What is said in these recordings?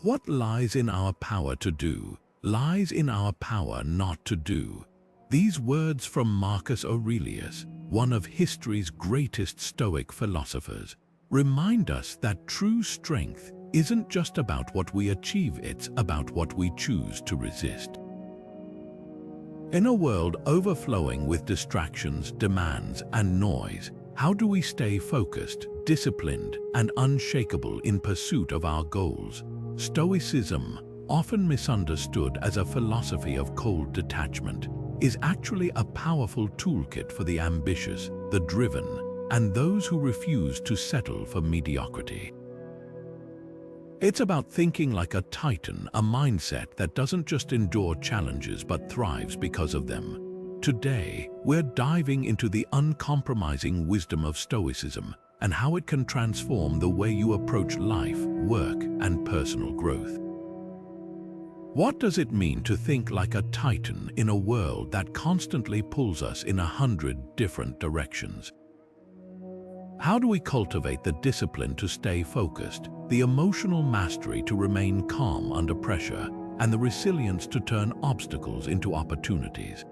What lies in our power to do, lies in our power not to do. These words from Marcus Aurelius, one of history's greatest Stoic philosophers, remind us that true strength isn't just about what we achieve, it's about what we choose to resist. In a world overflowing with distractions, demands, and noise, how do we stay focused, disciplined, and unshakable in pursuit of our goals? Stoicism, often misunderstood as a philosophy of cold detachment, is actually a powerful toolkit for the ambitious, the driven, and those who refuse to settle for mediocrity. It's about thinking like a titan, a mindset that doesn't just endure challenges but thrives because of them. Today, we're diving into the uncompromising wisdom of Stoicism and how it can transform the way you approach life, work, and personal growth. What does it mean to think like a titan in a world that constantly pulls us in 100 different directions? How do we cultivate the discipline to stay focused, the emotional mastery to remain calm under pressure, and the resilience to turn obstacles into opportunities?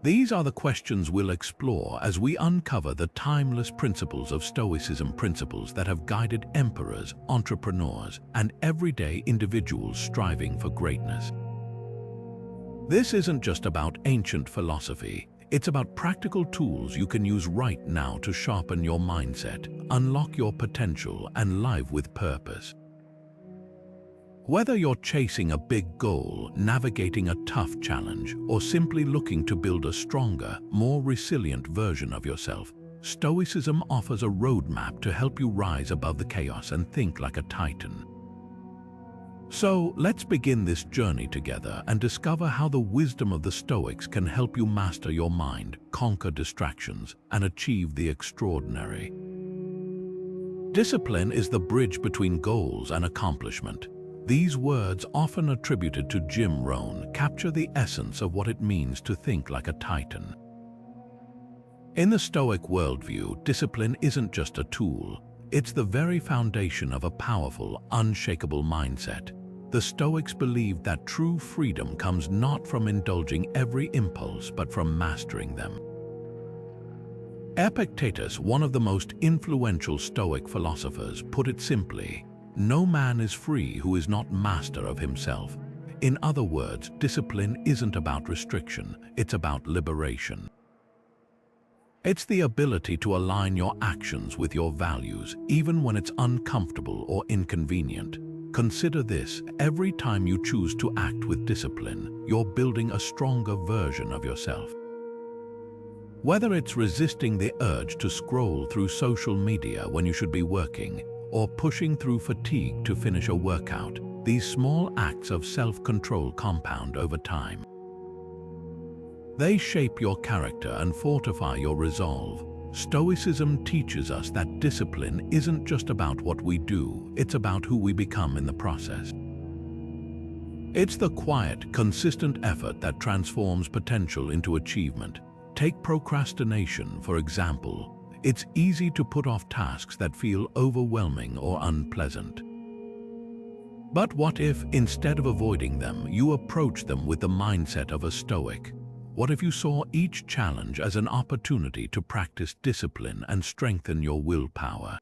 These are the questions we'll explore as we uncover the timeless principles of Stoicism, principles that have guided emperors, entrepreneurs, and everyday individuals striving for greatness. This isn't just about ancient philosophy, it's about practical tools you can use right now to sharpen your mindset, unlock your potential, and live with purpose. Whether you're chasing a big goal, navigating a tough challenge, or simply looking to build a stronger, more resilient version of yourself, Stoicism offers a roadmap to help you rise above the chaos and think like a titan. So, let's begin this journey together and discover how the wisdom of the Stoics can help you master your mind, conquer distractions, and achieve the extraordinary. Discipline is the bridge between goals and accomplishment. These words, often attributed to Jim Rohn, capture the essence of what it means to think like a titan. In the Stoic worldview, discipline isn't just a tool, it's the very foundation of a powerful, unshakable mindset. The Stoics believed that true freedom comes not from indulging every impulse, but from mastering them. Epictetus, one of the most influential Stoic philosophers, put it simply, "No man is free who is not master of himself." In other words, discipline isn't about restriction, it's about liberation. It's the ability to align your actions with your values, even when it's uncomfortable or inconvenient. Consider this: every time you choose to act with discipline, you're building a stronger version of yourself. Whether it's resisting the urge to scroll through social media when you should be working, or pushing through fatigue to finish a workout, these small acts of self-control compound over time. They shape your character and fortify your resolve. Stoicism teaches us that discipline isn't just about what we do, it's about who we become in the process. It's the quiet, consistent effort that transforms potential into achievement. Take procrastination, for example. It's easy to put off tasks that feel overwhelming or unpleasant. But what if, instead of avoiding them, you approach them with the mindset of a Stoic? What if you saw each challenge as an opportunity to practice discipline and strengthen your willpower?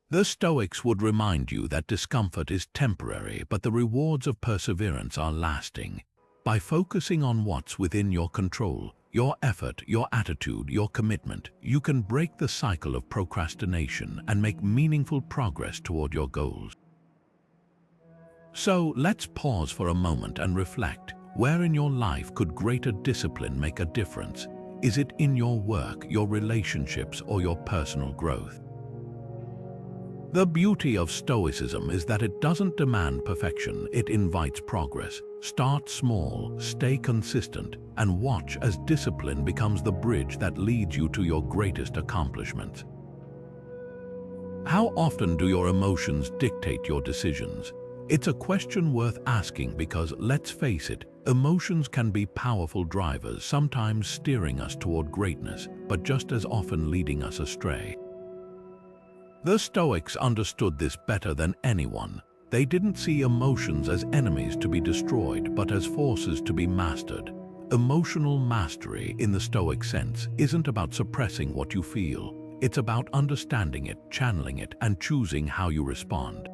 The Stoics would remind you that discomfort is temporary, but the rewards of perseverance are lasting. By focusing on what's within your control, your effort, your attitude, your commitment, you can break the cycle of procrastination and make meaningful progress toward your goals. So let's pause for a moment and reflect. Where in your life could greater discipline make a difference? Is it in your work, your relationships, or your personal growth? The beauty of Stoicism is that it doesn't demand perfection, it invites progress. Start small, stay consistent, and watch as discipline becomes the bridge that leads you to your greatest accomplishments. How often do your emotions dictate your decisions? It's a question worth asking because, let's face it, emotions can be powerful drivers, sometimes steering us toward greatness, but just as often leading us astray. The Stoics understood this better than anyone. They didn't see emotions as enemies to be destroyed, but as forces to be mastered. Emotional mastery, in the Stoic sense, isn't about suppressing what you feel. It's about understanding it, channeling it, and choosing how you respond.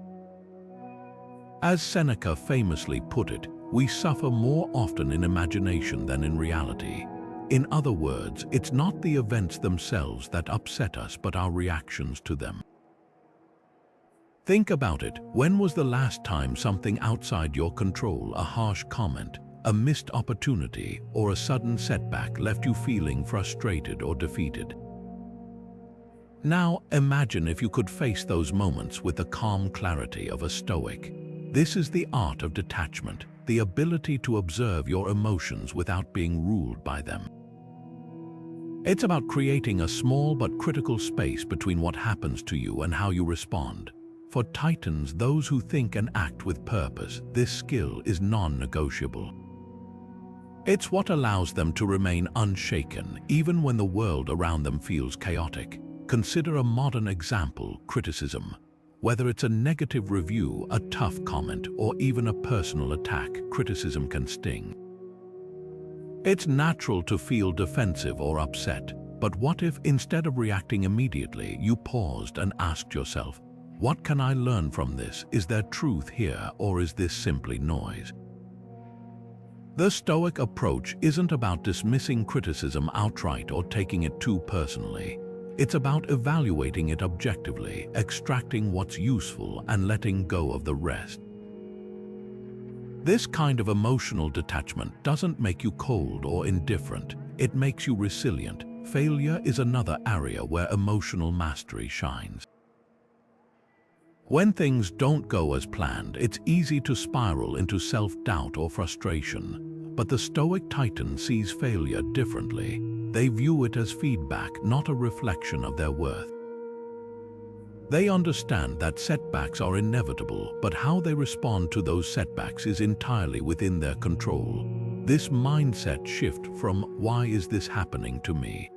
As Seneca famously put it, we suffer more often in imagination than in reality. In other words, it's not the events themselves that upset us, but our reactions to them. Think about it. When was the last time something outside your control, a harsh comment, a missed opportunity, or a sudden setback left you feeling frustrated or defeated? Now, imagine if you could face those moments with the calm clarity of a Stoic. This is the art of detachment, the ability to observe your emotions without being ruled by them. It's about creating a small but critical space between what happens to you and how you respond. For Titans, those who think and act with purpose, this skill is non-negotiable. It's what allows them to remain unshaken, even when the world around them feels chaotic. Consider a modern example: criticism. Whether it's a negative review, a tough comment, or even a personal attack, criticism can sting. It's natural to feel defensive or upset, but what if, instead of reacting immediately, you paused and asked yourself, what can I learn from this? Is there truth here, or is this simply noise? The Stoic approach isn't about dismissing criticism outright or taking it too personally. It's about evaluating it objectively, extracting what's useful and letting go of the rest. This kind of emotional detachment doesn't make you cold or indifferent. It makes you resilient. Failure is another area where emotional mastery shines. When things don't go as planned, it's easy to spiral into self-doubt or frustration. But the Stoic Titan sees failure differently. They view it as feedback, not a reflection of their worth. They understand that setbacks are inevitable, but how they respond to those setbacks is entirely within their control. This mindset shift from "why is this happening to me?"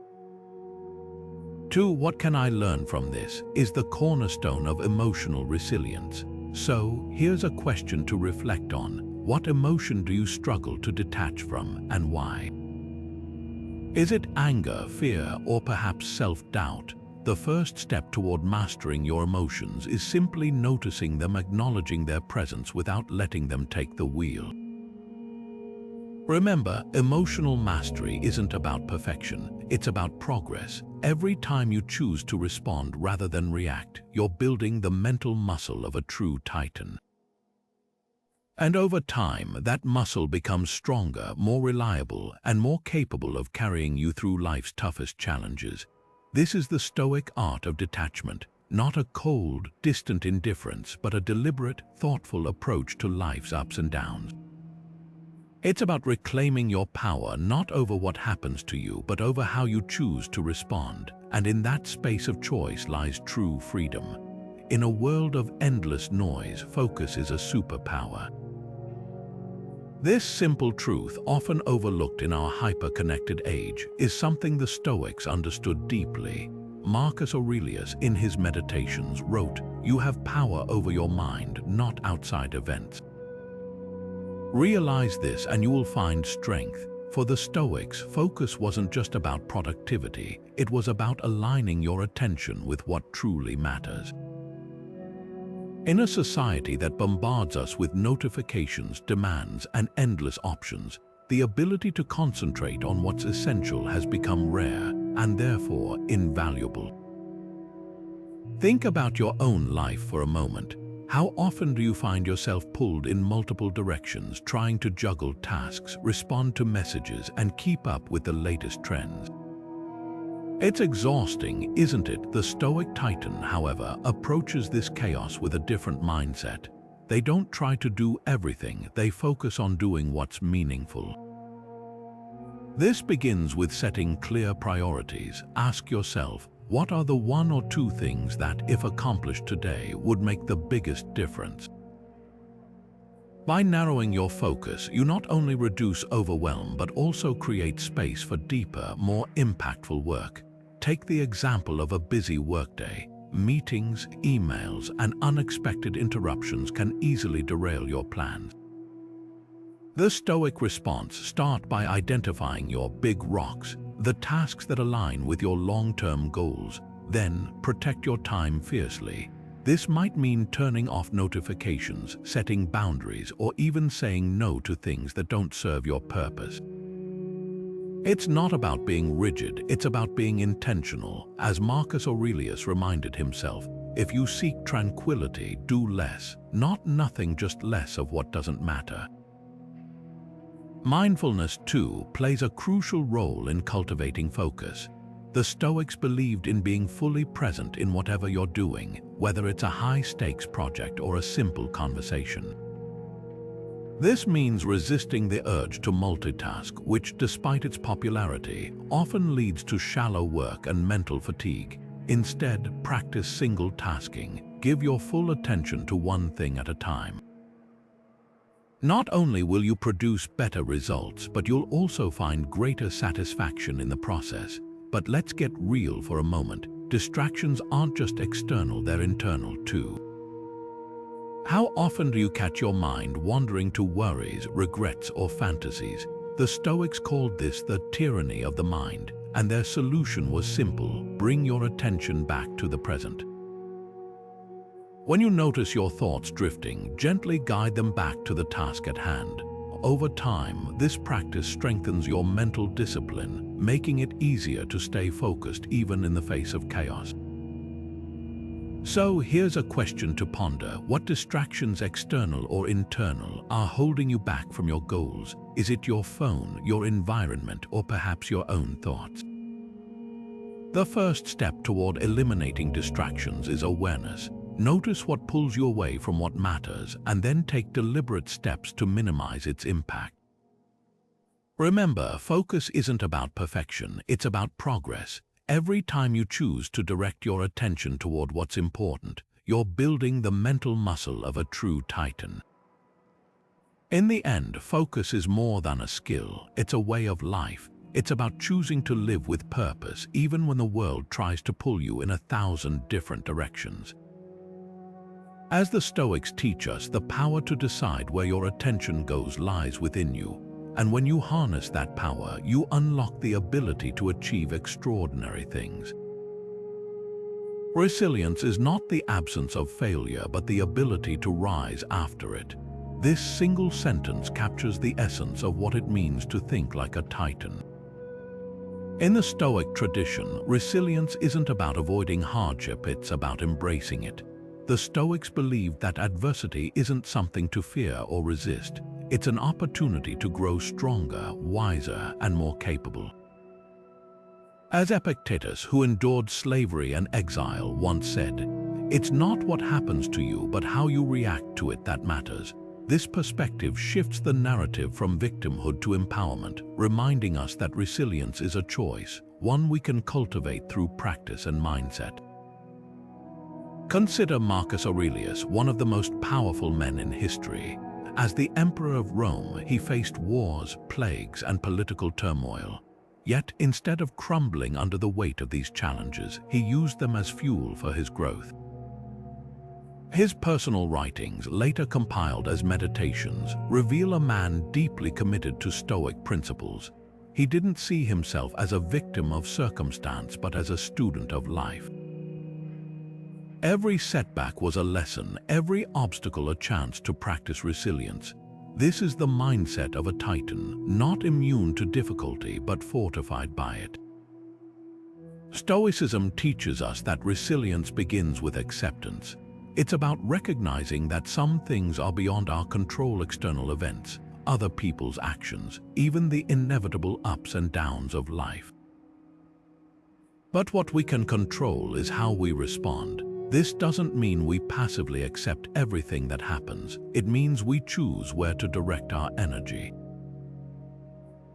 to "what can I learn from this?" is the cornerstone of emotional resilience. So, here's a question to reflect on. What emotion do you struggle to detach from, and why? Is it anger, fear, or perhaps self-doubt? The first step toward mastering your emotions is simply noticing them, acknowledging their presence without letting them take the wheel. Remember, emotional mastery isn't about perfection, it's about progress. Every time you choose to respond rather than react, you're building the mental muscle of a true Titan. And over time, that muscle becomes stronger, more reliable, and more capable of carrying you through life's toughest challenges. This is the Stoic art of detachment, not a cold, distant indifference, but a deliberate, thoughtful approach to life's ups and downs. It's about reclaiming your power not over what happens to you, but over how you choose to respond. And in that space of choice lies true freedom. In a world of endless noise, focus is a superpower. This simple truth, often overlooked in our hyper-connected age, is something the Stoics understood deeply. Marcus Aurelius, in his Meditations, wrote, "You have power over your mind, not outside events." Realize this and you will find strength. For the Stoics, focus wasn't just about productivity, it was about aligning your attention with what truly matters. In a society that bombards us with notifications, demands, and endless options, the ability to concentrate on what's essential has become rare and therefore invaluable. Think about your own life for a moment. How often do you find yourself pulled in multiple directions, trying to juggle tasks, respond to messages, and keep up with the latest trends? It's exhausting, isn't it? The Stoic Titan, however, approaches this chaos with a different mindset. They don't try to do everything, they focus on doing what's meaningful. This begins with setting clear priorities. Ask yourself, what are the one or two things that, if accomplished today, would make the biggest difference? By narrowing your focus, you not only reduce overwhelm but also create space for deeper, more impactful work. Take the example of a busy workday. meetings, emails, and unexpected interruptions can easily derail your plans. The Stoic response starts by identifying your big rocks, the tasks that align with your long-term goals. Then, protect your time fiercely. This might mean turning off notifications, setting boundaries, or even saying no to things that don't serve your purpose. It's not about being rigid, it's about being intentional. As Marcus Aurelius reminded himself, if you seek tranquility, do less, not nothing, just less of what doesn't matter. Mindfulness, too, plays a crucial role in cultivating focus. The Stoics believed in being fully present in whatever you're doing, whether it's a high-stakes project or a simple conversation. This means resisting the urge to multitask, which, despite its popularity, often leads to shallow work and mental fatigue. Instead, practice single tasking. Give your full attention to one thing at a time. Not only will you produce better results, but you'll also find greater satisfaction in the process. But let's get real for a moment. Distractions aren't just external, they're internal too. How often do you catch your mind wandering to worries, regrets, or fantasies? The Stoics called this the tyranny of the mind, and their solution was simple: bring your attention back to the present. When you notice your thoughts drifting, gently guide them back to the task at hand. Over time, this practice strengthens your mental discipline, making it easier to stay focused even in the face of chaos. So here's a question to ponder. What distractions, external or internal, are holding you back from your goals? Is it your phone, your environment, or perhaps your own thoughts? The first step toward eliminating distractions is awareness. Notice what pulls you away from what matters, and then take deliberate steps to minimize its impact. Remember, focus isn't about perfection, it's about progress. Every time you choose to direct your attention toward what's important, you're building the mental muscle of a true titan. In the end, focus is more than a skill, it's a way of life. It's about choosing to live with purpose, even when the world tries to pull you in 1,000 different directions. As the Stoics teach us, the power to decide where your attention goes lies within you. And when you harness that power, you unlock the ability to achieve extraordinary things. Resilience is not the absence of failure, but the ability to rise after it. This single sentence captures the essence of what it means to think like a titan. In the Stoic tradition, resilience isn't about avoiding hardship, it's about embracing it. The Stoics believed that adversity isn't something to fear or resist. It's an opportunity to grow stronger, wiser, and more capable. As Epictetus, who endured slavery and exile, once said, "It's not what happens to you, but how you react to it that matters." This perspective shifts the narrative from victimhood to empowerment, reminding us that resilience is a choice, one we can cultivate through practice and mindset. Consider Marcus Aurelius, one of the most powerful men in history. As the Emperor of Rome, he faced wars, plagues, and political turmoil. Yet, instead of crumbling under the weight of these challenges, he used them as fuel for his growth. His personal writings, later compiled as meditations, reveal a man deeply committed to Stoic principles. He didn't see himself as a victim of circumstance, but as a student of life. Every setback was a lesson, every obstacle a chance to practice resilience. This is the mindset of a titan, not immune to difficulty but fortified by it. Stoicism teaches us that resilience begins with acceptance. It's about recognizing that some things are beyond our control: external events, other people's actions, even the inevitable ups and downs of life. But what we can control is how we respond. This doesn't mean we passively accept everything that happens. It means we choose where to direct our energy.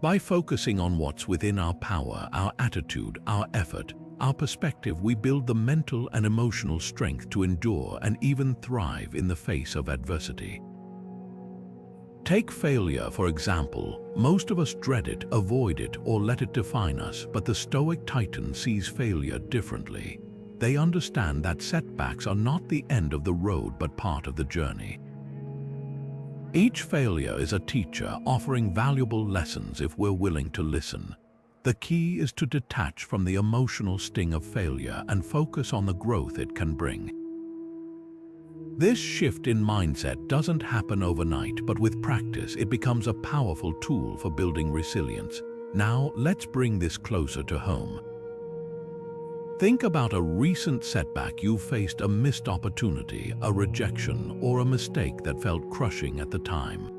By focusing on what's within our power, our attitude, our effort, our perspective, we build the mental and emotional strength to endure and even thrive in the face of adversity. Take failure, for example. Most of us dread it, avoid it, or let it define us, but the Stoic titan sees failure differently. they understand that setbacks are not the end of the road but part of the journey. Each failure is a teacher offering valuable lessons if we're willing to listen. The key is to detach from the emotional sting of failure and focus on the growth it can bring. This shift in mindset doesn't happen overnight, but with practice it becomes a powerful tool for building resilience. Now, let's bring this closer to home. Think about a recent setback you faced, a missed opportunity, a rejection, or a mistake that felt crushing at the time.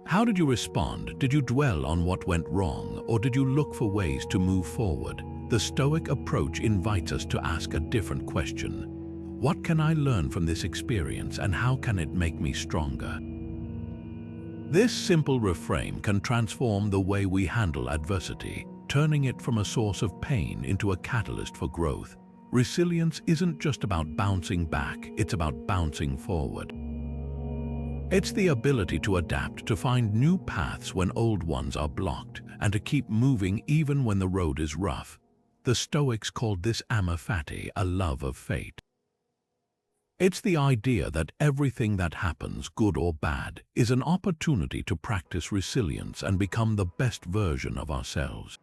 How did you respond? Did you dwell on what went wrong, or did you look for ways to move forward? The Stoic approach invites us to ask a different question. What can I learn from this experience, and how can it make me stronger? This simple reframe can transform the way we handle adversity, turning it from a source of pain into a catalyst for growth. Resilience isn't just about bouncing back, it's about bouncing forward. It's the ability to adapt, to find new paths when old ones are blocked, and to keep moving even when the road is rough. The Stoics called this amor fati, a love of fate. It's the idea that everything that happens, good or bad, is an opportunity to practice resilience and become the best version of ourselves.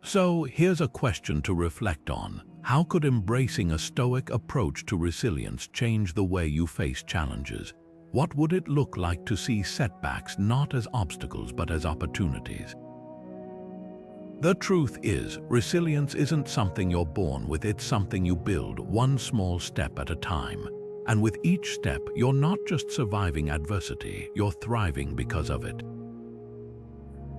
So, here's a question to reflect on. How could embracing a Stoic approach to resilience change the way you face challenges? What would it look like to see setbacks not as obstacles but as opportunities? The truth is, resilience isn't something you're born with, it's something you build one small step at a time. And with each step, you're not just surviving adversity, you're thriving because of it.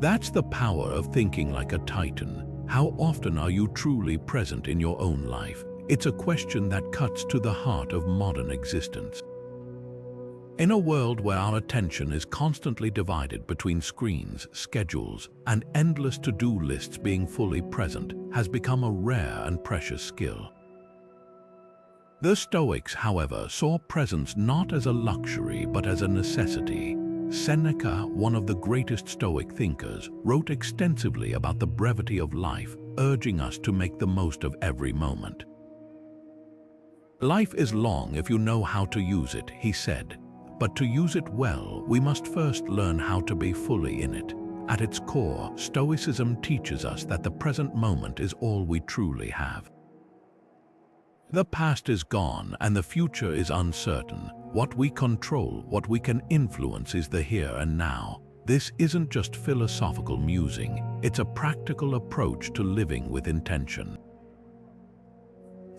That's the power of thinking like a titan. How often are you truly present in your own life? It's a question that cuts to the heart of modern existence. In a world where our attention is constantly divided between screens, schedules, and endless to-do lists, being fully present has become a rare and precious skill. The Stoics, however, saw presence not as a luxury but as a necessity. Seneca, one of the greatest Stoic thinkers, wrote extensively about the brevity of life, urging us to make the most of every moment. Life is long if you know how to use it, he said. But to use it well, we must first learn how to be fully in it. At its core, Stoicism teaches us that the present moment is all we truly have. The past is gone and the future is uncertain. What we control, what we can influence, is the here and now. This isn't just philosophical musing, it's a practical approach to living with intention.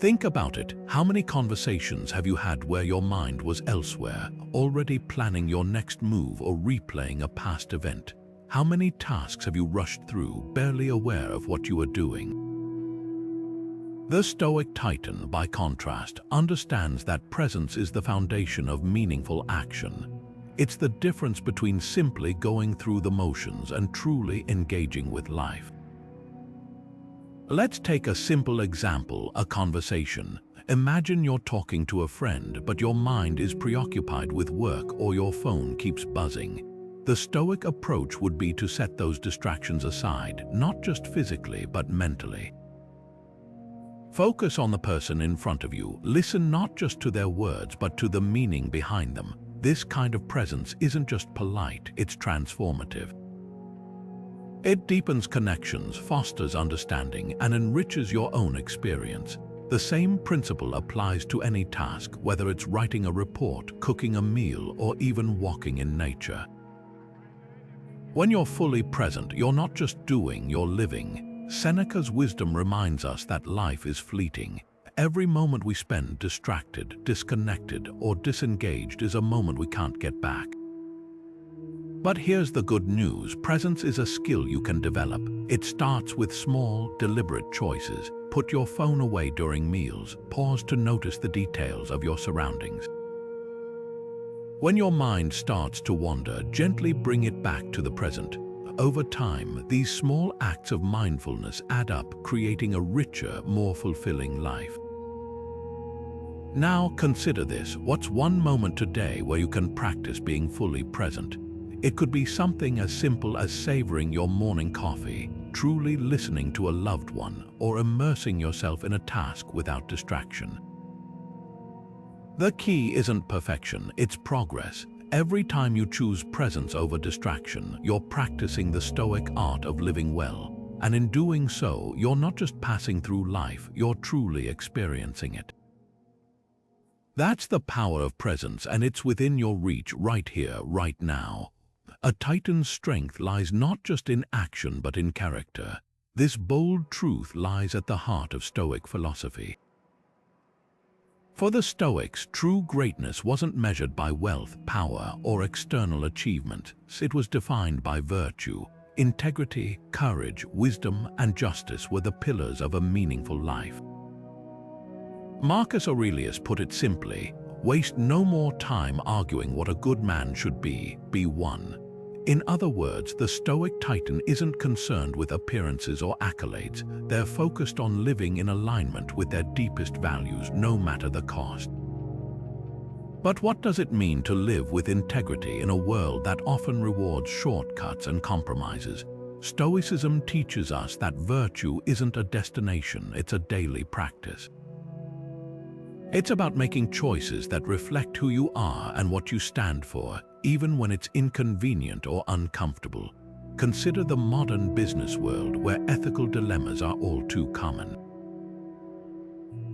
Think about it. How many conversations have you had where your mind was elsewhere, already planning your next move or replaying a past event? How many tasks have you rushed through, barely aware of what you were doing? The Stoic Titan, by contrast, understands that presence is the foundation of meaningful action. It's the difference between simply going through the motions and truly engaging with life. Let's take a simple example, a conversation. Imagine you're talking to a friend, but your mind is preoccupied with work or your phone keeps buzzing. The Stoic approach would be to set those distractions aside, not just physically, but mentally. Focus on the person in front of you. Listen not just to their words, but to the meaning behind them. This kind of presence isn't just polite, it's transformative. It deepens connections, fosters understanding, and enriches your own experience. The same principle applies to any task, whether it's writing a report, cooking a meal, or even walking in nature. When you're fully present, you're not just doing, you're living. Seneca's wisdom reminds us that life is fleeting. Every moment we spend distracted, disconnected, or disengaged is a moment we can't get back. But here's the good news. Presence is a skill you can develop. It starts with small, deliberate choices. Put your phone away during meals. Pause to notice the details of your surroundings. When your mind starts to wander, gently bring it back to the present. Over time, these small acts of mindfulness add up, creating a richer, more fulfilling life. Now consider this. What's one moment today where you can practice being fully present? It could be something as simple as savoring your morning coffee, truly listening to a loved one, or immersing yourself in a task without distraction. The key isn't perfection, it's progress. Every time you choose presence over distraction, you're practicing the Stoic art of living well. And in doing so, you're not just passing through life, you're truly experiencing it. That's the power of presence, and it's within your reach right here, right now. A Titan's strength lies not just in action but in character. This bold truth lies at the heart of Stoic philosophy. For the Stoics, true greatness wasn't measured by wealth, power, or external achievement. It was defined by virtue. Integrity, courage, wisdom, and justice were the pillars of a meaningful life. Marcus Aurelius put it simply, waste no more time arguing what a good man should be one. In other words, the Stoic Titan isn't concerned with appearances or accolades. They're focused on living in alignment with their deepest values, no matter the cost. But what does it mean to live with integrity in a world that often rewards shortcuts and compromises? Stoicism teaches us that virtue isn't a destination, it's a daily practice. It's about making choices that reflect who you are and what you stand for, even when it's inconvenient or uncomfortable. Consider the modern business world where ethical dilemmas are all too common.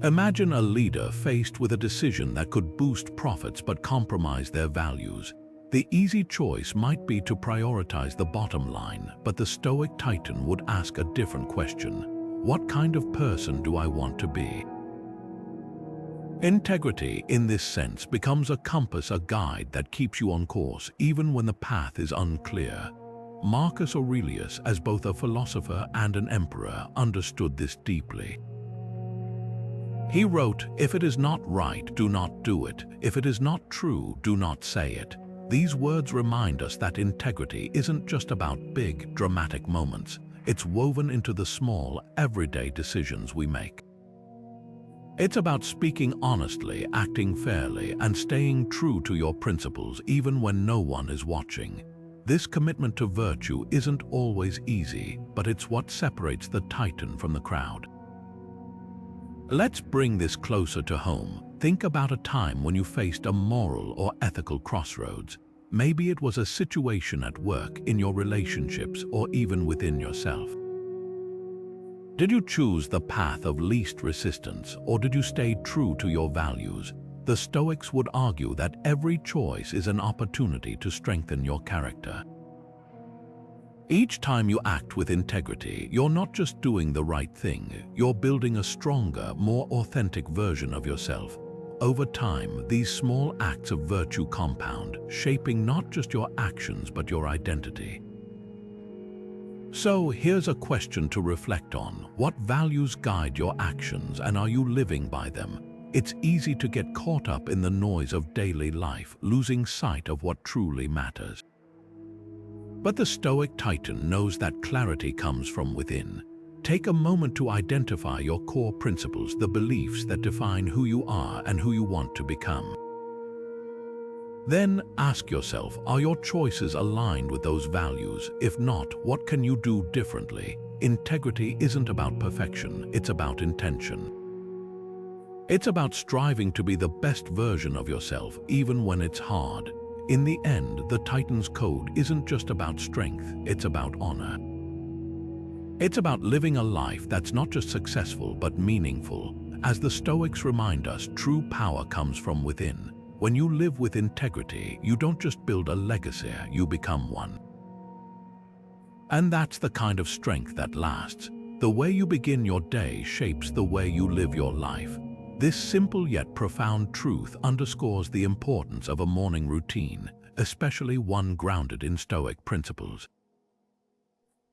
Imagine a leader faced with a decision that could boost profits but compromise their values. The easy choice might be to prioritize the bottom line, but the Stoic Titan would ask a different question. What kind of person do I want to be? Integrity, in this sense, becomes a compass, a guide that keeps you on course, even when the path is unclear. Marcus Aurelius, as both a philosopher and an emperor, understood this deeply. He wrote, "If it is not right, do not do it. If it is not true, do not say it." These words remind us that integrity isn't just about big, dramatic moments. It's woven into the small, everyday decisions we make. It's about speaking honestly, acting fairly, and staying true to your principles even when no one is watching. This commitment to virtue isn't always easy, but it's what separates the Titan from the crowd. Let's bring this closer to home. Think about a time when you faced a moral or ethical crossroads. Maybe it was a situation at work, in your relationships, or even within yourself. Did you choose the path of least resistance, or did you stay true to your values? The Stoics would argue that every choice is an opportunity to strengthen your character. Each time you act with integrity, you're not just doing the right thing, you're building a stronger, more authentic version of yourself. Over time, these small acts of virtue compound, shaping not just your actions but your identity. So here's a question to reflect on. What values guide your actions, and are you living by them? It's easy to get caught up in the noise of daily life, losing sight of what truly matters. But the Stoic Titan knows that clarity comes from within. Take a moment to identify your core principles, the beliefs that define who you are and who you want to become. Then ask yourself, are your choices aligned with those values? If not, what can you do differently? Integrity isn't about perfection, it's about intention. It's about striving to be the best version of yourself, even when it's hard. In the end, the Titan's code isn't just about strength, it's about honor. It's about living a life that's not just successful but meaningful. As the Stoics remind us, true power comes from within. When you live with integrity, you don't just build a legacy, you become one. And that's the kind of strength that lasts. The way you begin your day shapes the way you live your life. This simple yet profound truth underscores the importance of a morning routine, especially one grounded in Stoic principles.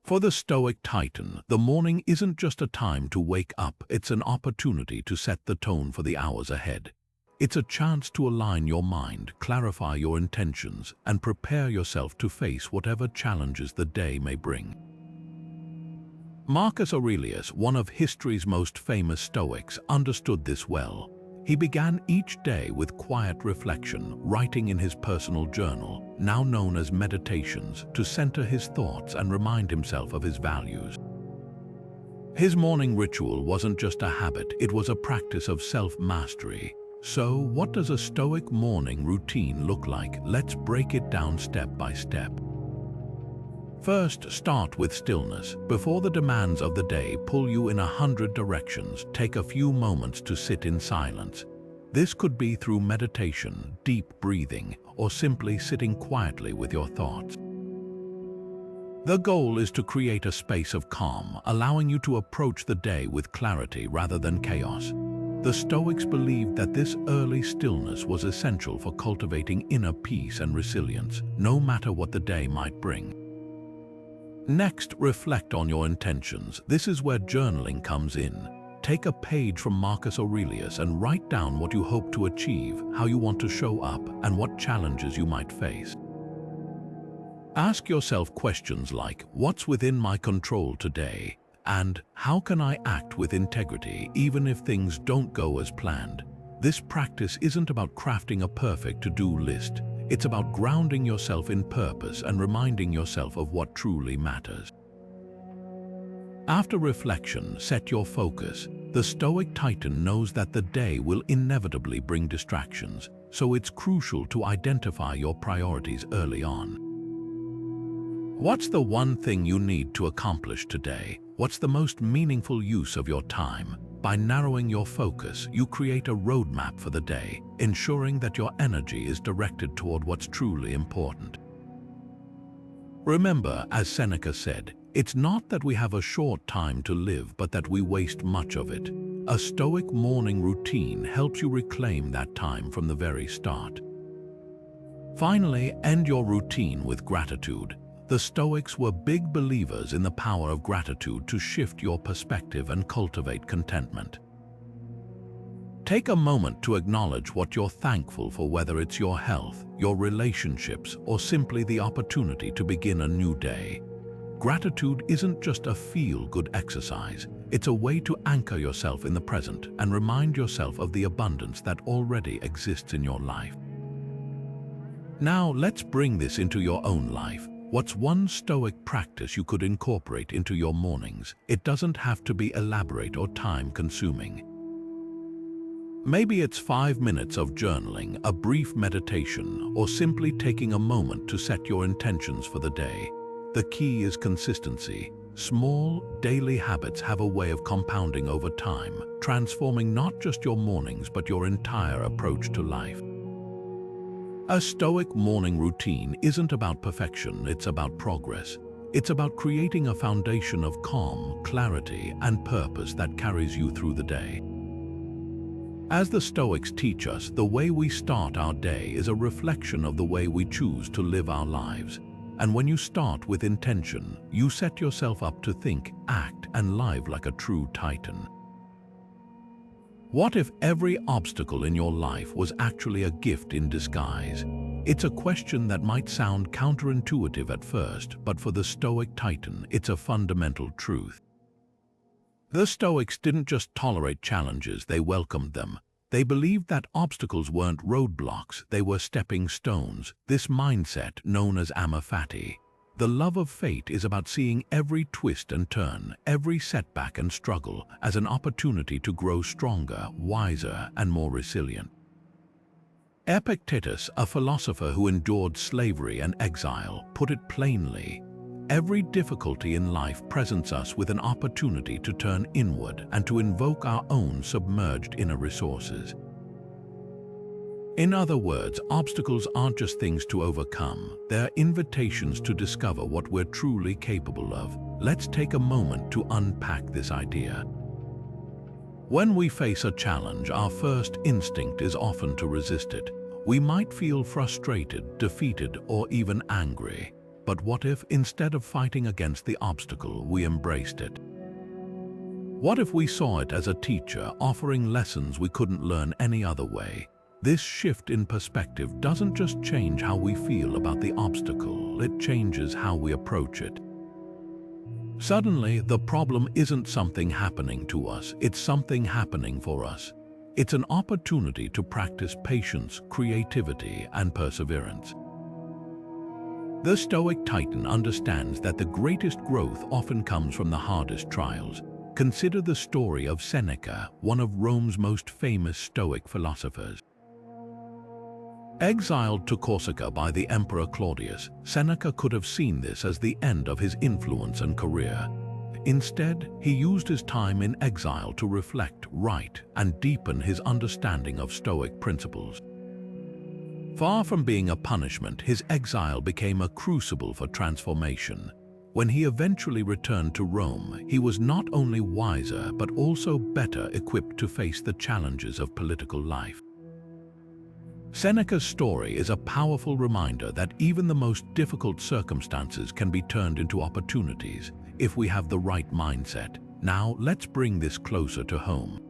For the Stoic Titan, the morning isn't just a time to wake up, it's an opportunity to set the tone for the hours ahead. It's a chance to align your mind, clarify your intentions, and prepare yourself to face whatever challenges the day may bring. Marcus Aurelius, one of history's most famous Stoics, understood this well. He began each day with quiet reflection, writing in his personal journal, now known as Meditations, to center his thoughts and remind himself of his values. His morning ritual wasn't just a habit, it was a practice of self-mastery. So, what does a Stoic morning routine look like? Let's break it down step by step. First, start with stillness. Before the demands of the day pull you in 100 directions, take a few moments to sit in silence. This could be through meditation, deep breathing, or simply sitting quietly with your thoughts. The goal is to create a space of calm, allowing you to approach the day with clarity rather than chaos. The Stoics believed that this early stillness was essential for cultivating inner peace and resilience, no matter what the day might bring. Next, reflect on your intentions. This is where journaling comes in. Take a page from Marcus Aurelius and write down what you hope to achieve, how you want to show up, and what challenges you might face. Ask yourself questions like, what's within my control today? And how can I act with integrity even if things don't go as planned? This practice isn't about crafting a perfect to-do list. It's about grounding yourself in purpose and reminding yourself of what truly matters. After reflection, set your focus. The Stoic Titan knows that the day will inevitably bring distractions, so it's crucial to identify your priorities early on. What's the one thing you need to accomplish today? What's the most meaningful use of your time? By narrowing your focus, you create a roadmap for the day, ensuring that your energy is directed toward what's truly important. Remember, as Seneca said, it's not that we have a short time to live, but that we waste much of it. A Stoic morning routine helps you reclaim that time from the very start. Finally, end your routine with gratitude. The Stoics were big believers in the power of gratitude to shift your perspective and cultivate contentment. Take a moment to acknowledge what you're thankful for, whether it's your health, your relationships, or simply the opportunity to begin a new day. Gratitude isn't just a feel-good exercise, it's a way to anchor yourself in the present and remind yourself of the abundance that already exists in your life. Now, let's bring this into your own life. What's one Stoic practice you could incorporate into your mornings? It doesn't have to be elaborate or time-consuming. Maybe it's 5 minutes of journaling, a brief meditation, or simply taking a moment to set your intentions for the day. The key is consistency. Small, daily habits have a way of compounding over time, transforming not just your mornings but your entire approach to life. A Stoic morning routine isn't about perfection, it's about progress. It's about creating a foundation of calm, clarity, and purpose that carries you through the day. As the Stoics teach us, the way we start our day is a reflection of the way we choose to live our lives. And when you start with intention, you set yourself up to think, act, and live like a true Titan. What if every obstacle in your life was actually a gift in disguise? It's a question that might sound counterintuitive at first, but for the Stoic Titan, it's a fundamental truth. The Stoics didn't just tolerate challenges, they welcomed them. They believed that obstacles weren't roadblocks, they were stepping stones. This mindset, known as amor fati, the love of fate, is about seeing every twist and turn, every setback and struggle as an opportunity to grow stronger, wiser, and more resilient. Epictetus, a philosopher who endured slavery and exile, put it plainly: every difficulty in life presents us with an opportunity to turn inward and to invoke our own submerged inner resources. In other words, obstacles aren't just things to overcome, they're invitations to discover what we're truly capable of. Let's take a moment to unpack this idea. When we face a challenge, our first instinct is often to resist it. We might feel frustrated, defeated, or even angry. But what if, instead of fighting against the obstacle, we embraced it? What if we saw it as a teacher offering lessons we couldn't learn any other way? This shift in perspective doesn't just change how we feel about the obstacle, it changes how we approach it. Suddenly, the problem isn't something happening to us, it's something happening for us. It's an opportunity to practice patience, creativity, and perseverance. The Stoic Titan understands that the greatest growth often comes from the hardest trials. consider the story of Seneca, one of Rome's most famous Stoic philosophers. Exiled to Corsica by the Emperor Claudius, Seneca could have seen this as the end of his influence and career. Instead, he used his time in exile to reflect, write, and deepen his understanding of Stoic principles. Far from being a punishment, his exile became a crucible for transformation. When he eventually returned to Rome, he was not only wiser but also better equipped to face the challenges of political life. Seneca's story is a powerful reminder that even the most difficult circumstances can be turned into opportunities if we have the right mindset. Now, let's bring this closer to home.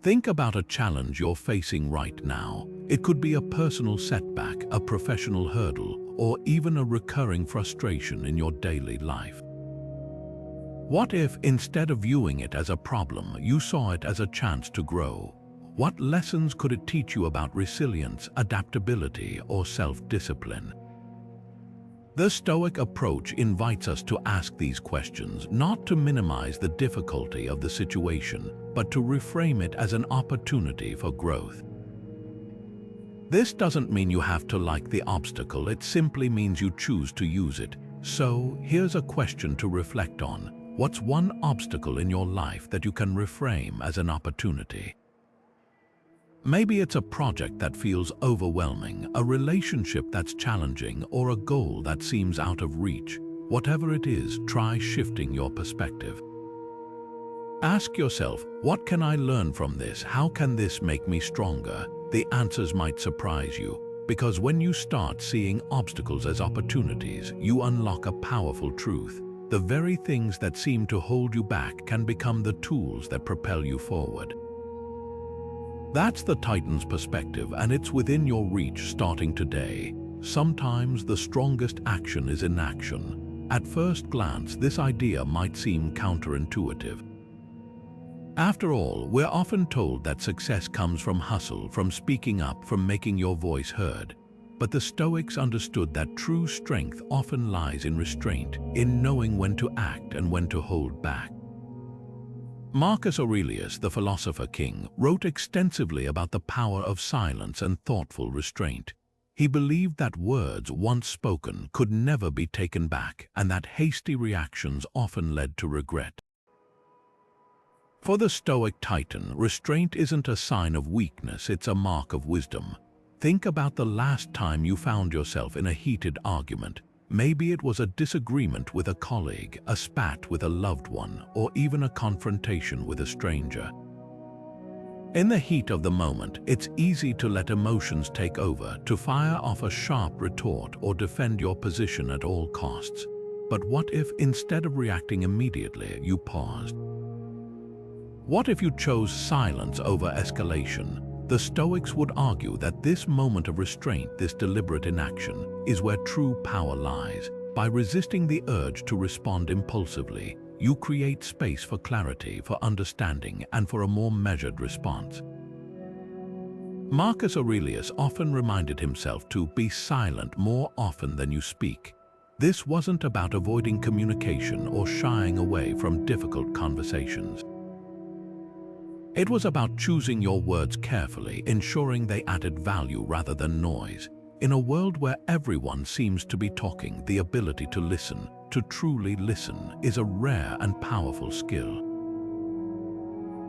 Think about a challenge you're facing right now. It could be a personal setback, a professional hurdle, or even a recurring frustration in your daily life. What if, instead of viewing it as a problem, you saw it as a chance to grow? What lessons could it teach you about resilience, adaptability, or self-discipline? The Stoic approach invites us to ask these questions, not to minimize the difficulty of the situation, but to reframe it as an opportunity for growth. This doesn't mean you have to like the obstacle, it simply means you choose to use it. So, here's a question to reflect on. What's one obstacle in your life that you can reframe as an opportunity? Maybe it's a project that feels overwhelming, a relationship that's challenging, or a goal that seems out of reach. Whatever it is, try shifting your perspective. Ask yourself, what can I learn from this? How can this make me stronger? The answers might surprise you, because when you start seeing obstacles as opportunities, you unlock a powerful truth. The very things that seem to hold you back can become the tools that propel you forward. That's the Titan's perspective, and it's within your reach starting today. Sometimes the strongest action is inaction. At first glance, this idea might seem counterintuitive. After all, we're often told that success comes from hustle, from speaking up, from making your voice heard. But the Stoics understood that true strength often lies in restraint, in knowing when to act and when to hold back. Marcus Aurelius, the philosopher king, wrote extensively about the power of silence and thoughtful restraint. He believed that words once spoken could never be taken back, and that hasty reactions often led to regret. For the Stoic Titan, restraint isn't a sign of weakness, it's a mark of wisdom. Think about the last time you found yourself in a heated argument. Maybe it was a disagreement with a colleague, a spat with a loved one, or even a confrontation with a stranger. In the heat of the moment, it's easy to let emotions take over, to fire off a sharp retort or defend your position at all costs. But what if, instead of reacting immediately, you paused? What if you chose silence over escalation? The Stoics would argue that this moment of restraint, this deliberate inaction, is where true power lies. By resisting the urge to respond impulsively, you create space for clarity, for understanding, and for a more measured response. Marcus Aurelius often reminded himself to be silent more often than you speak. This wasn't about avoiding communication or shying away from difficult conversations. It was about choosing your words carefully, ensuring they added value rather than noise. In a world where everyone seems to be talking, the ability to listen, to truly listen, is a rare and powerful skill.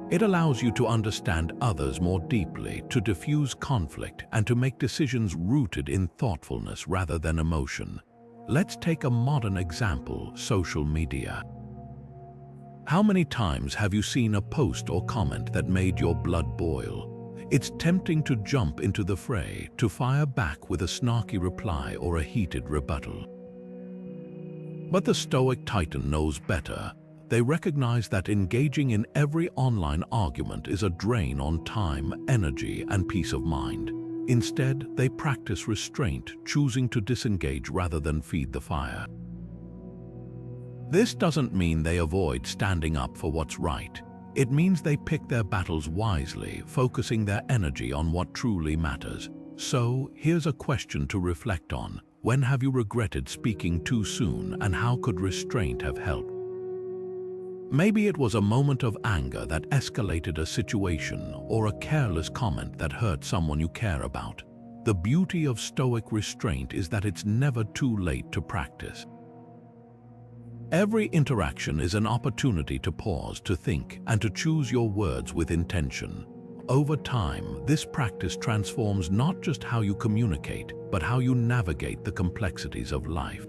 It allows you to understand others more deeply, to diffuse conflict, and to make decisions rooted in thoughtfulness rather than emotion. Let's take a modern example: social media. How many times have you seen a post or comment that made your blood boil? It's tempting to jump into the fray, to fire back with a snarky reply or a heated rebuttal. But the Stoic Titan knows better. They recognize that engaging in every online argument is a drain on time, energy, and peace of mind. Instead, they practice restraint, choosing to disengage rather than feed the fire. This doesn't mean they avoid standing up for what's right. It means they pick their battles wisely, focusing their energy on what truly matters. So, here's a question to reflect on. When have you regretted speaking too soon, and how could restraint have helped? Maybe it was a moment of anger that escalated a situation or a careless comment that hurt someone you care about. The beauty of Stoic restraint is that it's never too late to practice. Every interaction is an opportunity to pause, to think, and to choose your words with intention. Over time, this practice transforms not just how you communicate, but how you navigate the complexities of life.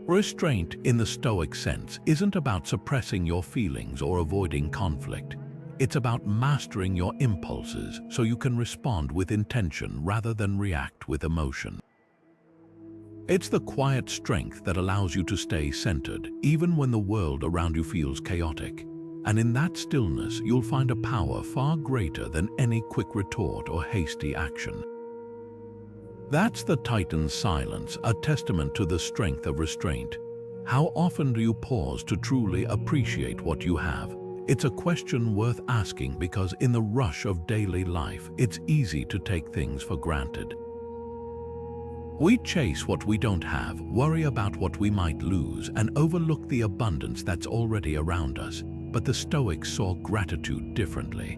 Restraint, in the Stoic sense, isn't about suppressing your feelings or avoiding conflict. It's about mastering your impulses so you can respond with intention rather than react with emotion. It's the quiet strength that allows you to stay centered, even when the world around you feels chaotic. And in that stillness, you'll find a power far greater than any quick retort or hasty action. That's the Titan's silence, a testament to the strength of restraint. How often do you pause to truly appreciate what you have? It's a question worth asking because in the rush of daily life, it's easy to take things for granted. We chase what we don't have, worry about what we might lose, and overlook the abundance that's already around us. But the Stoics saw gratitude differently.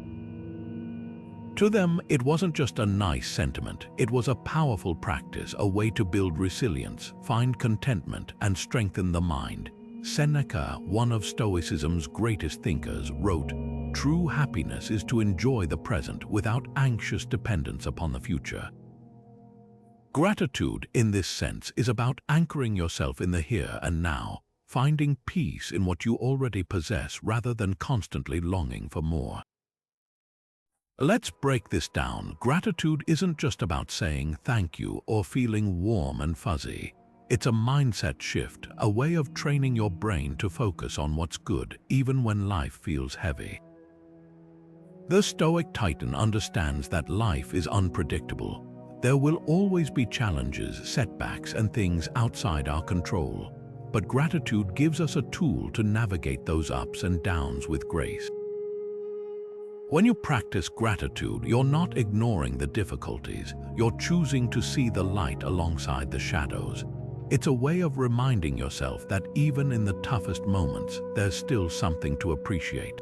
To them, it wasn't just a nice sentiment, it was a powerful practice, a way to build resilience, find contentment, and strengthen the mind. Seneca, one of Stoicism's greatest thinkers, wrote, "True happiness is to enjoy the present without anxious dependence upon the future." Gratitude, in this sense, is about anchoring yourself in the here and now, finding peace in what you already possess rather than constantly longing for more. Let's break this down. Gratitude isn't just about saying thank you or feeling warm and fuzzy. It's a mindset shift, a way of training your brain to focus on what's good, even when life feels heavy. The Stoic Titan understands that life is unpredictable. There will always be challenges, setbacks, and things outside our control. But gratitude gives us a tool to navigate those ups and downs with grace. When you practice gratitude, you're not ignoring the difficulties, you're choosing to see the light alongside the shadows. It's a way of reminding yourself that even in the toughest moments, there's still something to appreciate.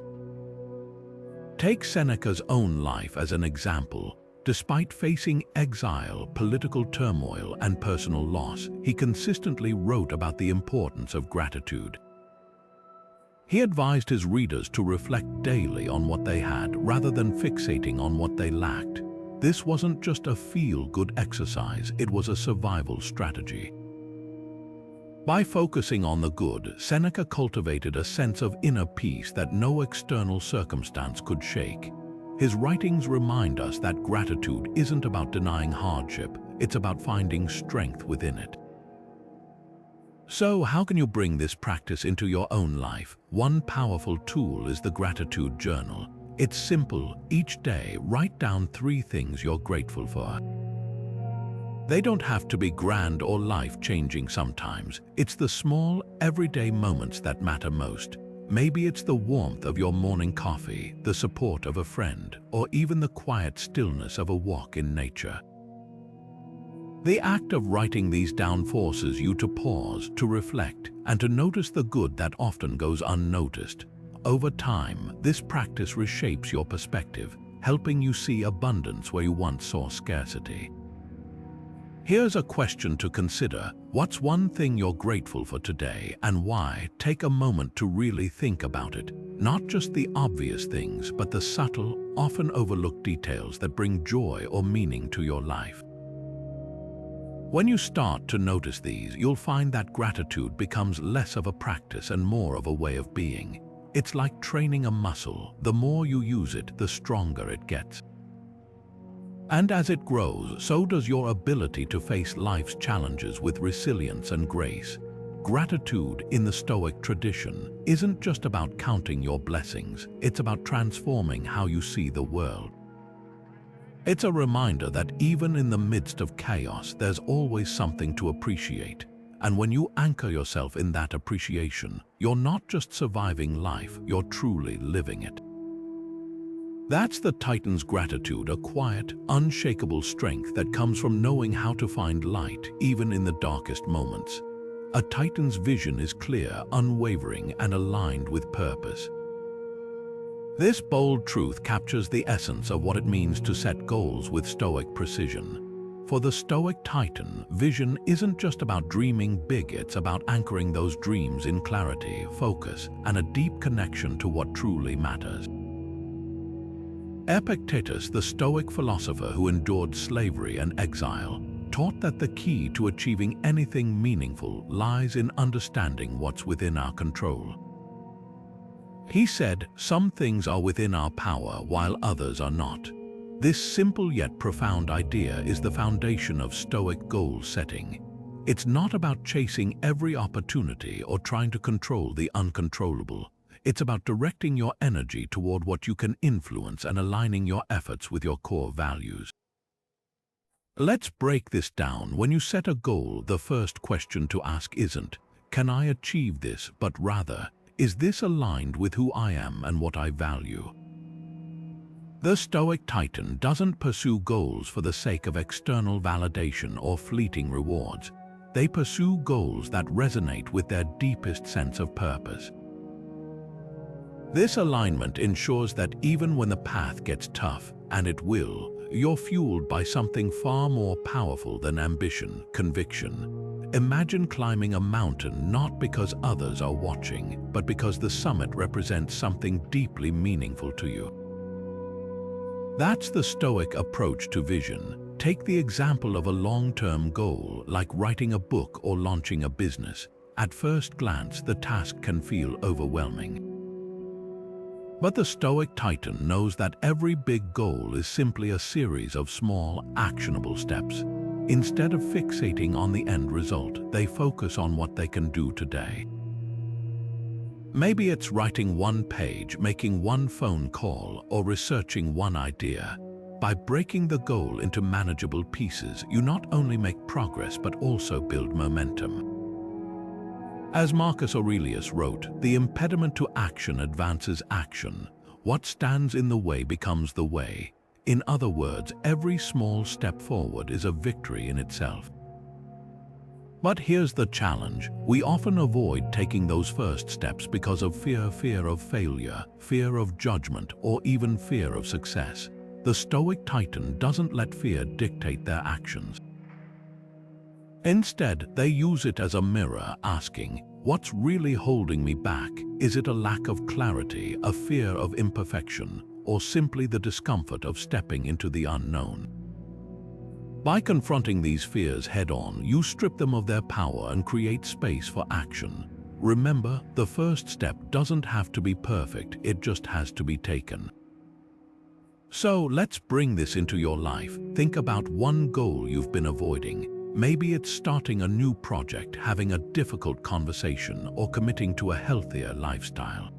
Take Seneca's own life as an example. Despite facing exile, political turmoil, and personal loss, he consistently wrote about the importance of gratitude. He advised his readers to reflect daily on what they had rather than fixating on what they lacked. This wasn't just a feel-good exercise, it was a survival strategy. By focusing on the good, Seneca cultivated a sense of inner peace that no external circumstance could shake. His writings remind us that gratitude isn't about denying hardship, it's about finding strength within it. So, how can you bring this practice into your own life? One powerful tool is the gratitude journal. It's simple. Each day, write down 3 things you're grateful for. They don't have to be grand or life-changing sometimes. It's the small, everyday moments that matter most. Maybe it's the warmth of your morning coffee, the support of a friend, or even the quiet stillness of a walk in nature. The act of writing these down forces you to pause, to reflect, and to notice the good that often goes unnoticed. Over time, this practice reshapes your perspective, helping you see abundance where you once saw scarcity. Here's a question to consider. What's one thing you're grateful for today, and why? Take a moment to really think about it. Not just the obvious things, but the subtle, often overlooked details that bring joy or meaning to your life. When you start to notice these, you'll find that gratitude becomes less of a practice and more of a way of being. It's like training a muscle. The more you use it, the stronger it gets. And as it grows, so does your ability to face life's challenges with resilience and grace. Gratitude, in the Stoic tradition, isn't just about counting your blessings, it's about transforming how you see the world. It's a reminder that even in the midst of chaos, there's always something to appreciate. And when you anchor yourself in that appreciation, you're not just surviving life, you're truly living it. That's the Titan's gratitude, a quiet, unshakable strength that comes from knowing how to find light even in the darkest moments. A Titan's vision is clear, unwavering, and aligned with purpose. This bold truth captures the essence of what it means to set goals with Stoic precision. For the Stoic Titan, vision isn't just about dreaming big, it's about anchoring those dreams in clarity, focus, and a deep connection to what truly matters. Epictetus, the Stoic philosopher who endured slavery and exile, taught that the key to achieving anything meaningful lies in understanding what's within our control. He said, "Some things are within our power while others are not." This simple yet profound idea is the foundation of Stoic goal setting. It's not about chasing every opportunity or trying to control the uncontrollable. It's about directing your energy toward what you can influence and aligning your efforts with your core values. Let's break this down. When you set a goal, the first question to ask isn't, "Can I achieve this?" but rather, "Is this aligned with who I am and what I value?" The Stoic Titan doesn't pursue goals for the sake of external validation or fleeting rewards. They pursue goals that resonate with their deepest sense of purpose. This alignment ensures that even when the path gets tough, and it will, you're fueled by something far more powerful than ambition, conviction. Imagine climbing a mountain not because others are watching, but because the summit represents something deeply meaningful to you. That's the Stoic approach to vision. Take the example of a long-term goal, like writing a book or launching a business. At first glance, the task can feel overwhelming. But the Stoic Titan knows that every big goal is simply a series of small, actionable steps. Instead of fixating on the end result, they focus on what they can do today. Maybe it's writing one page, making one phone call, or researching one idea. By breaking the goal into manageable pieces, you not only make progress but also build momentum. As Marcus Aurelius wrote, "The impediment to action advances action. What stands in the way becomes the way." In other words, every small step forward is a victory in itself. But here's the challenge. We often avoid taking those first steps because of fear of failure, fear of judgment, or even fear of success. The Stoic Titan doesn't let fear dictate their actions. Instead, they use it as a mirror, asking, "What's really holding me back? Is it a lack of clarity, a fear of imperfection, or simply the discomfort of stepping into the unknown?" By confronting these fears head-on, you strip them of their power and create space for action. Remember, the first step doesn't have to be perfect, it just has to be taken. So let's bring this into your life. Think about one goal you've been avoiding. Maybe it's starting a new project, having a difficult conversation, or committing to a healthier lifestyle.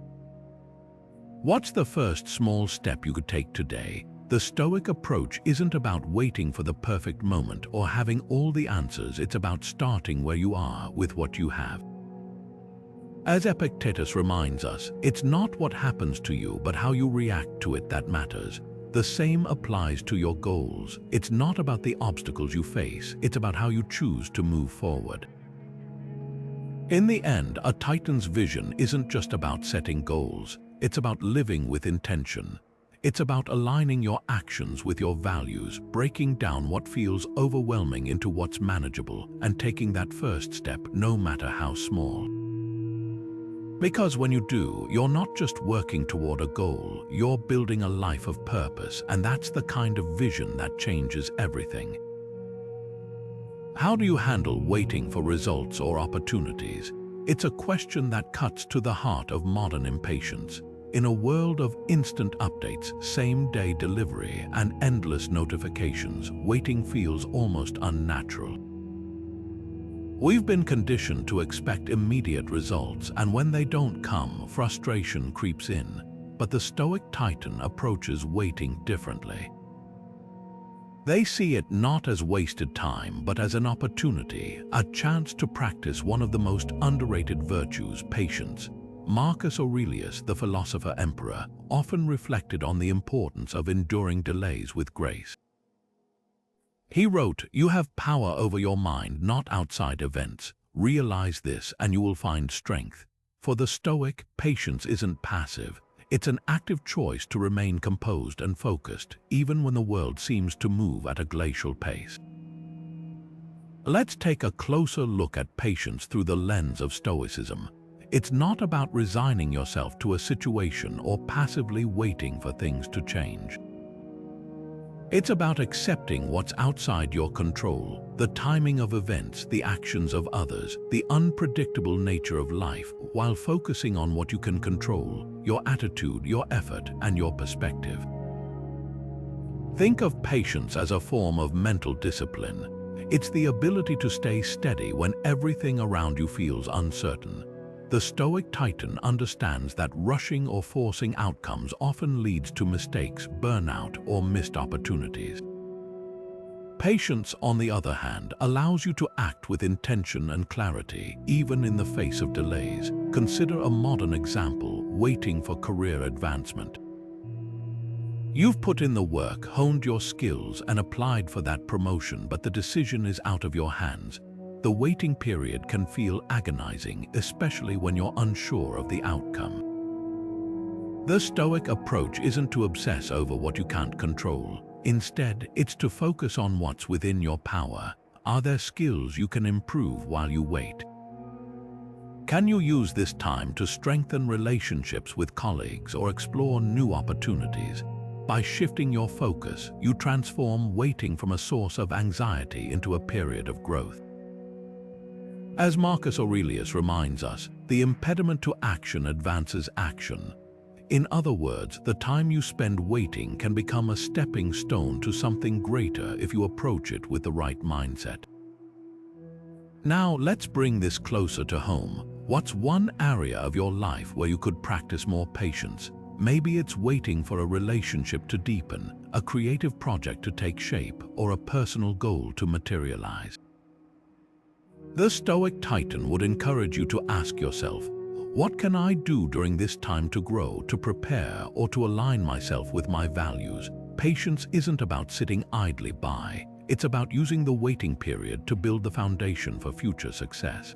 What's the first small step you could take today? The Stoic approach isn't about waiting for the perfect moment or having all the answers. It's about starting where you are with what you have. As Epictetus reminds us, it's not what happens to you, but how you react to it that matters. The same applies to your goals. It's not about the obstacles you face, it's about how you choose to move forward. In the end, a Titan's vision isn't just about setting goals, it's about living with intention. It's about aligning your actions with your values, breaking down what feels overwhelming into what's manageable, and taking that first step, no matter how small. Because when you do, you're not just working toward a goal, you're building a life of purpose, and that's the kind of vision that changes everything. How do you handle waiting for results or opportunities? It's a question that cuts to the heart of modern impatience. In a world of instant updates, same-day delivery, and endless notifications, waiting feels almost unnatural. We've been conditioned to expect immediate results, and when they don't come, frustration creeps in. But the Stoic Titan approaches waiting differently. They see it not as wasted time, but as an opportunity, a chance to practice one of the most underrated virtues, patience. Marcus Aurelius, the philosopher-emperor, often reflected on the importance of enduring delays with grace. He wrote, "You have power over your mind, not outside events. Realize this and you will find strength. For the Stoic, patience isn't passive. It's an active choice to remain composed and focused, even when the world seems to move at a glacial pace. Let's take a closer look at patience through the lens of Stoicism. It's not about resigning yourself to a situation or passively waiting for things to change. It's about accepting what's outside your control, the timing of events, the actions of others, the unpredictable nature of life, while focusing on what you can control, your attitude, your effort, and your perspective. Think of patience as a form of mental discipline. It's the ability to stay steady when everything around you feels uncertain. The Stoic Titan understands that rushing or forcing outcomes often leads to mistakes, burnout, or missed opportunities. Patience, on the other hand, allows you to act with intention and clarity, even in the face of delays. Consider a modern example: waiting for career advancement. You've put in the work, honed your skills, and applied for that promotion, but the decision is out of your hands. The waiting period can feel agonizing, especially when you're unsure of the outcome. The Stoic approach isn't to obsess over what you can't control. Instead, it's to focus on what's within your power. Are there skills you can improve while you wait? Can you use this time to strengthen relationships with colleagues or explore new opportunities? By shifting your focus, you transform waiting from a source of anxiety into a period of growth. As Marcus Aurelius reminds us, the impediment to action advances action. In other words, the time you spend waiting can become a stepping stone to something greater if you approach it with the right mindset. Now, let's bring this closer to home. What's one area of your life where you could practice more patience? Maybe it's waiting for a relationship to deepen, a creative project to take shape, or a personal goal to materialize. The Stoic Titan would encourage you to ask yourself, what can I do during this time to grow, to prepare, or to align myself with my values? Patience isn't about sitting idly by. It's about using the waiting period to build the foundation for future success.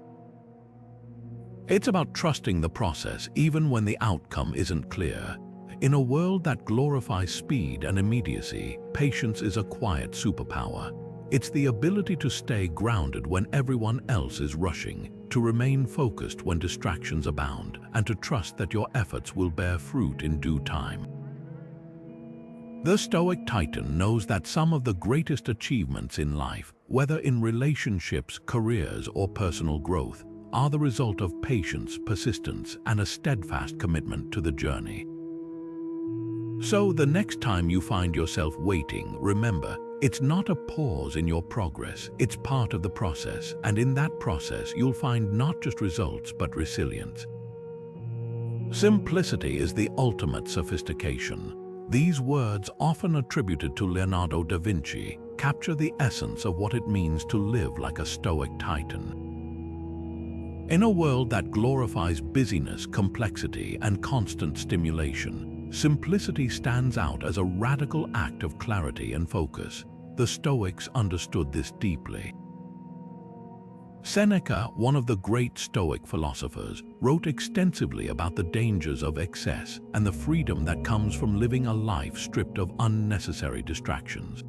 It's about trusting the process even when the outcome isn't clear. In a world that glorifies speed and immediacy, patience is a quiet superpower. It's the ability to stay grounded when everyone else is rushing, to remain focused when distractions abound, and to trust that your efforts will bear fruit in due time. The Stoic Titan knows that some of the greatest achievements in life, whether in relationships, careers, or personal growth, are the result of patience, persistence, and a steadfast commitment to the journey. So the next time you find yourself waiting, remember, it's not a pause in your progress, it's part of the process, and in that process you'll find not just results but resilience. Simplicity is the ultimate sophistication. These words, often attributed to Leonardo da Vinci, capture the essence of what it means to live like a Stoic Titan. In a world that glorifies busyness, complexity, and constant stimulation, simplicity stands out as a radical act of clarity and focus. The Stoics understood this deeply. Seneca, one of the great Stoic philosophers, wrote extensively about the dangers of excess and the freedom that comes from living a life stripped of unnecessary distractions.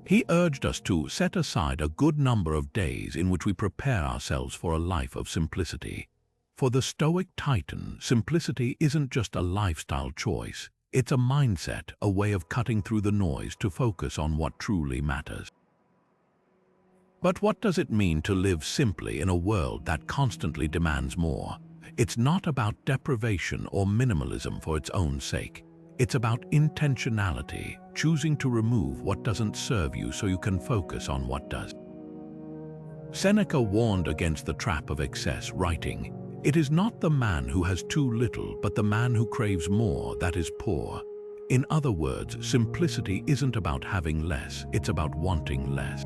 He urged us to set aside a good number of days in which we prepare ourselves for a life of simplicity. For the Stoic Titan, simplicity isn't just a lifestyle choice. It's a mindset, a way of cutting through the noise to focus on what truly matters. But what does it mean to live simply in a world that constantly demands more? It's not about deprivation or minimalism for its own sake. It's about intentionality, choosing to remove what doesn't serve you so you can focus on what does. Seneca warned against the trap of excess, writing, "It is not the man who has too little, but the man who craves more that is poor." In other words, simplicity isn't about having less, it's about wanting less.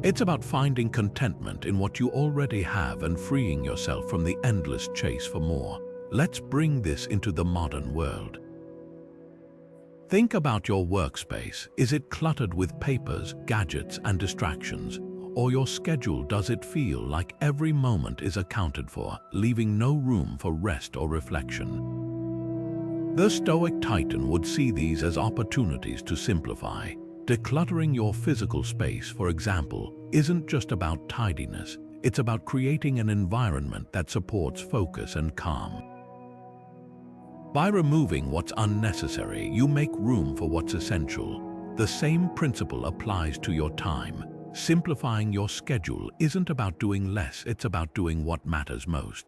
It's about finding contentment in what you already have and freeing yourself from the endless chase for more. Let's bring this into the modern world. Think about your workspace. Is it cluttered with papers, gadgets, and distractions? or your schedule does it feel like every moment is accounted for, leaving no room for rest or reflection? The Stoic Titan would see these as opportunities to simplify. Decluttering your physical space, for example, isn't just about tidiness, it's about creating an environment that supports focus and calm. By removing what's unnecessary, you make room for what's essential. The same principle applies to your time. Simplifying your schedule isn't about doing less, it's about doing what matters most.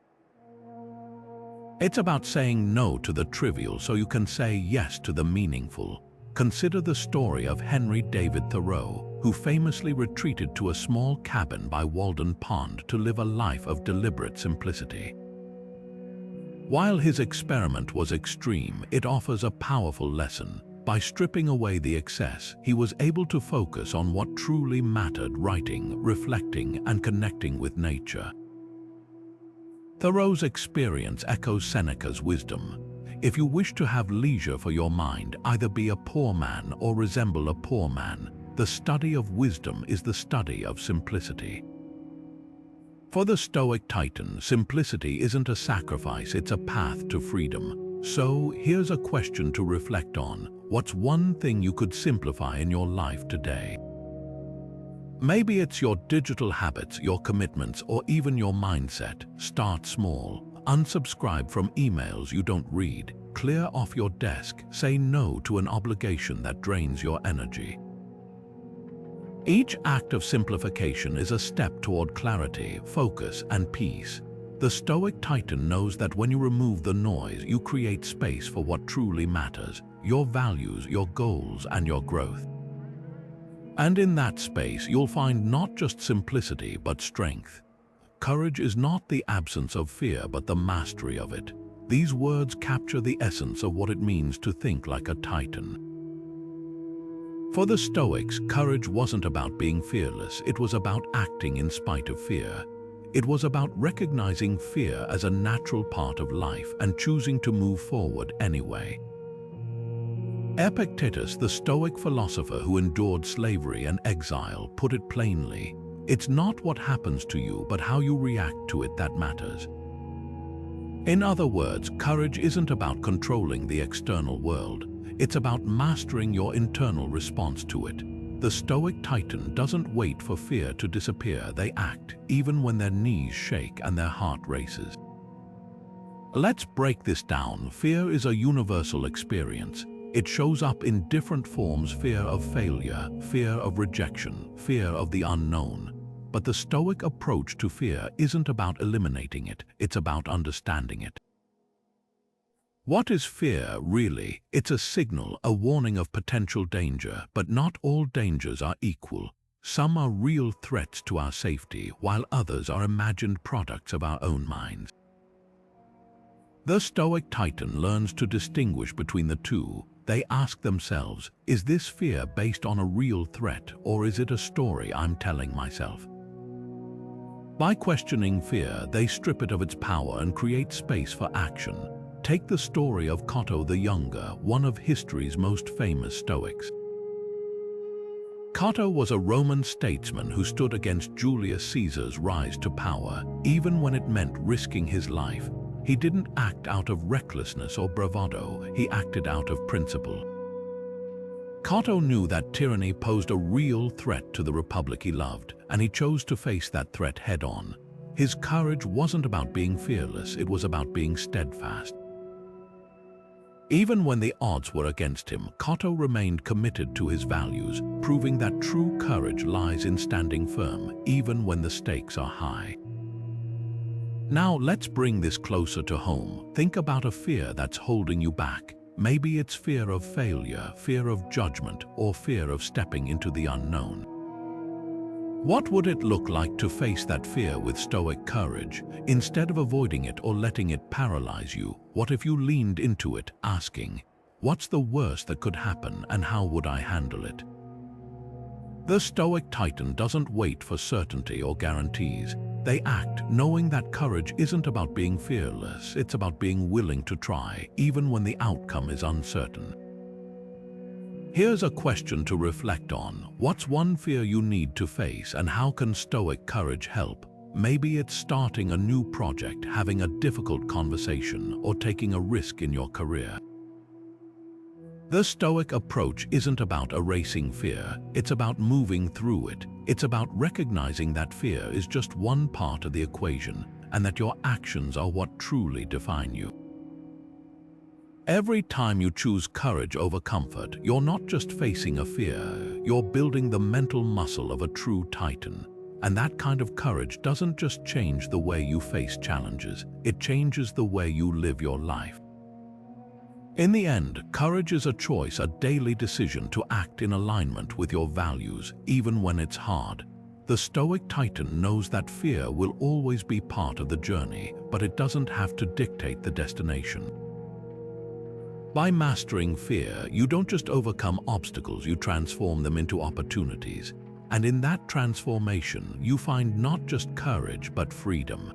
It's about saying no to the trivial so you can say yes to the meaningful. Consider the story of Henry David Thoreau, who famously retreated to a small cabin by Walden Pond to live a life of deliberate simplicity. While his experiment was extreme, it offers a powerful lesson. By stripping away the excess, he was able to focus on what truly mattered: writing, reflecting, and connecting with nature. Thoreau's experience echoes Seneca's wisdom. If you wish to have leisure for your mind, either be a poor man or resemble a poor man. The study of wisdom is the study of simplicity. For the Stoic Titan, simplicity isn't a sacrifice, it's a path to freedom. So, here's a question to reflect on. What's one thing you could simplify in your life today? Maybe it's your digital habits, your commitments, or even your mindset. Start small. Unsubscribe from emails you don't read. Clear off your desk. Say no to an obligation that drains your energy. Each act of simplification is a step toward clarity, focus, and peace. The Stoic Titan knows that when you remove the noise, you create space for what truly matters: your values, your goals, and your growth. And in that space, you'll find not just simplicity, but strength. Courage is not the absence of fear, but the mastery of it. These words capture the essence of what it means to think like a Titan. For the Stoics, courage wasn't about being fearless, it was about acting in spite of fear. It was about recognizing fear as a natural part of life and choosing to move forward anyway. Epictetus, the Stoic philosopher who endured slavery and exile, put it plainly: it's not what happens to you, but how you react to it that matters. In other words, courage isn't about controlling the external world. It's about mastering your internal response to it. The Stoic Titan doesn't wait for fear to disappear. They act, even when their knees shake and their heart races. Let's break this down. Fear is a universal experience. It shows up in different forms: fear of failure, fear of rejection, fear of the unknown. But the Stoic approach to fear isn't about eliminating it, it's about understanding it. What is fear, really? It's a signal, a warning of potential danger, but not all dangers are equal. Some are real threats to our safety, while others are imagined products of our own minds. The Stoic Titan learns to distinguish between the two. They ask themselves, is this fear based on a real threat, or is it a story I'm telling myself? By questioning fear, they strip it of its power and create space for action. Take the story of Cato the Younger, one of history's most famous Stoics. Cato was a Roman statesman who stood against Julius Caesar's rise to power, even when it meant risking his life. He didn't act out of recklessness or bravado, he acted out of principle. Cato knew that tyranny posed a real threat to the republic he loved, and he chose to face that threat head-on. His courage wasn't about being fearless, it was about being steadfast. Even when the odds were against him, Cato remained committed to his values, proving that true courage lies in standing firm, even when the stakes are high. Now let's bring this closer to home. Think about a fear that's holding you back. Maybe it's fear of failure, fear of judgment, or fear of stepping into the unknown. What would it look like to face that fear with Stoic courage? Instead of avoiding it or letting it paralyze you, what if you leaned into it, asking, what's the worst that could happen and how would I handle it? The Stoic Titan doesn't wait for certainty or guarantees. They act, knowing that courage isn't about being fearless, it's about being willing to try, even when the outcome is uncertain. Here's a question to reflect on. What's one fear you need to face, and how can Stoic courage help? Maybe it's starting a new project, having a difficult conversation, or taking a risk in your career. The Stoic approach isn't about erasing fear, it's about moving through it. It's about recognizing that fear is just one part of the equation, and that your actions are what truly define you. Every time you choose courage over comfort, you're not just facing a fear, you're building the mental muscle of a true titan. And that kind of courage doesn't just change the way you face challenges, it changes the way you live your life. In the end, courage is a choice, a daily decision to act in alignment with your values, even when it's hard. The Stoic Titan knows that fear will always be part of the journey, but it doesn't have to dictate the destination. By mastering fear, you don't just overcome obstacles, you transform them into opportunities. And in that transformation, you find not just courage, but freedom.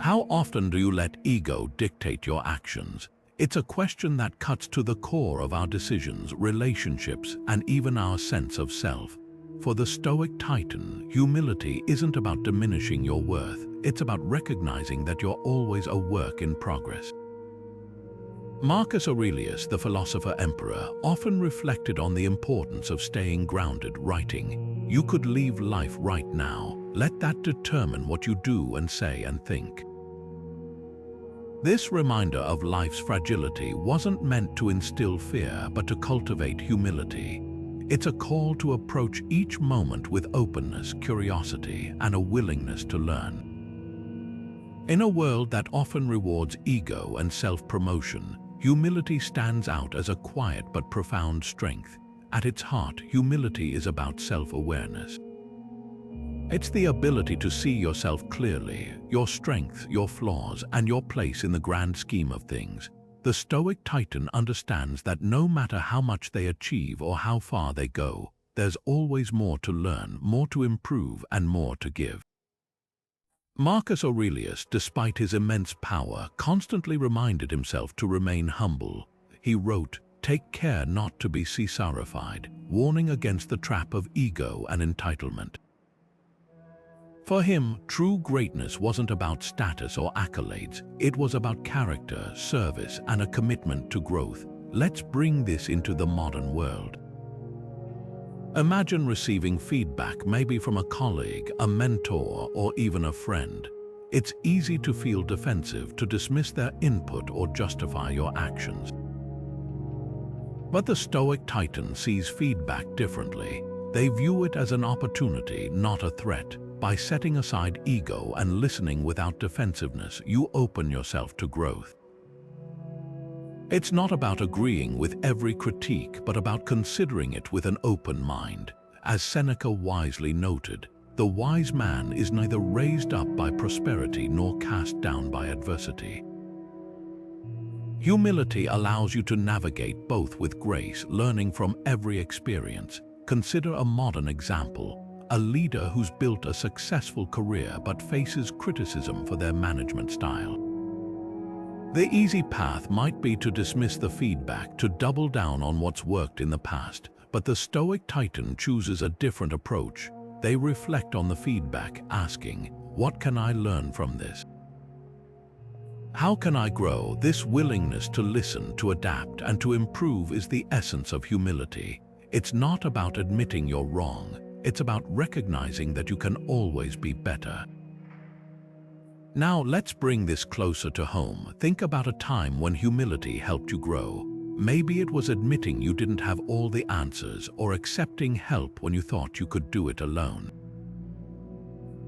How often do you let ego dictate your actions? It's a question that cuts to the core of our decisions, relationships, and even our sense of self. For the Stoic Titan, humility isn't about diminishing your worth, it's about recognizing that you're always a work in progress. Marcus Aurelius, the philosopher-emperor, often reflected on the importance of staying grounded, writing, "You could leave life right now. Let that determine what you do and say and think." This reminder of life's fragility wasn't meant to instill fear, but to cultivate humility. It's a call to approach each moment with openness, curiosity, and a willingness to learn. In a world that often rewards ego and self-promotion, humility stands out as a quiet but profound strength. At its heart, humility is about self-awareness. It's the ability to see yourself clearly, your strengths, your flaws, and your place in the grand scheme of things. The Stoic Titan understands that no matter how much they achieve or how far they go, there's always more to learn, more to improve, and more to give. Marcus Aurelius, despite his immense power, constantly reminded himself to remain humble. He wrote, "Take care not to be Caesarified," warning against the trap of ego and entitlement. For him, true greatness wasn't about status or accolades. It was about character, service, and a commitment to growth. Let's bring this into the modern world. Imagine receiving feedback, maybe from a colleague, a mentor, or even a friend. It's easy to feel defensive, to dismiss their input or justify your actions. But the Stoic Titan sees feedback differently. They view it as an opportunity, not a threat. By setting aside ego and listening without defensiveness, you open yourself to growth. It's not about agreeing with every critique, but about considering it with an open mind. As Seneca wisely noted, the wise man is neither raised up by prosperity nor cast down by adversity. Humility allows you to navigate both with grace, learning from every experience. Consider a modern example. A leader who's built a successful career but faces criticism for their management style. The easy path might be to dismiss the feedback, to double down on what's worked in the past, but the Stoic Titan chooses a different approach. They reflect on the feedback, asking, "What can I learn from this? How can I grow?" This willingness to listen, to adapt, and to improve is the essence of humility. It's not about admitting you're wrong. It's about recognizing that you can always be better. Now let's bring this closer to home. Think about a time when humility helped you grow. Maybe it was admitting you didn't have all the answers, or accepting help when you thought you could do it alone.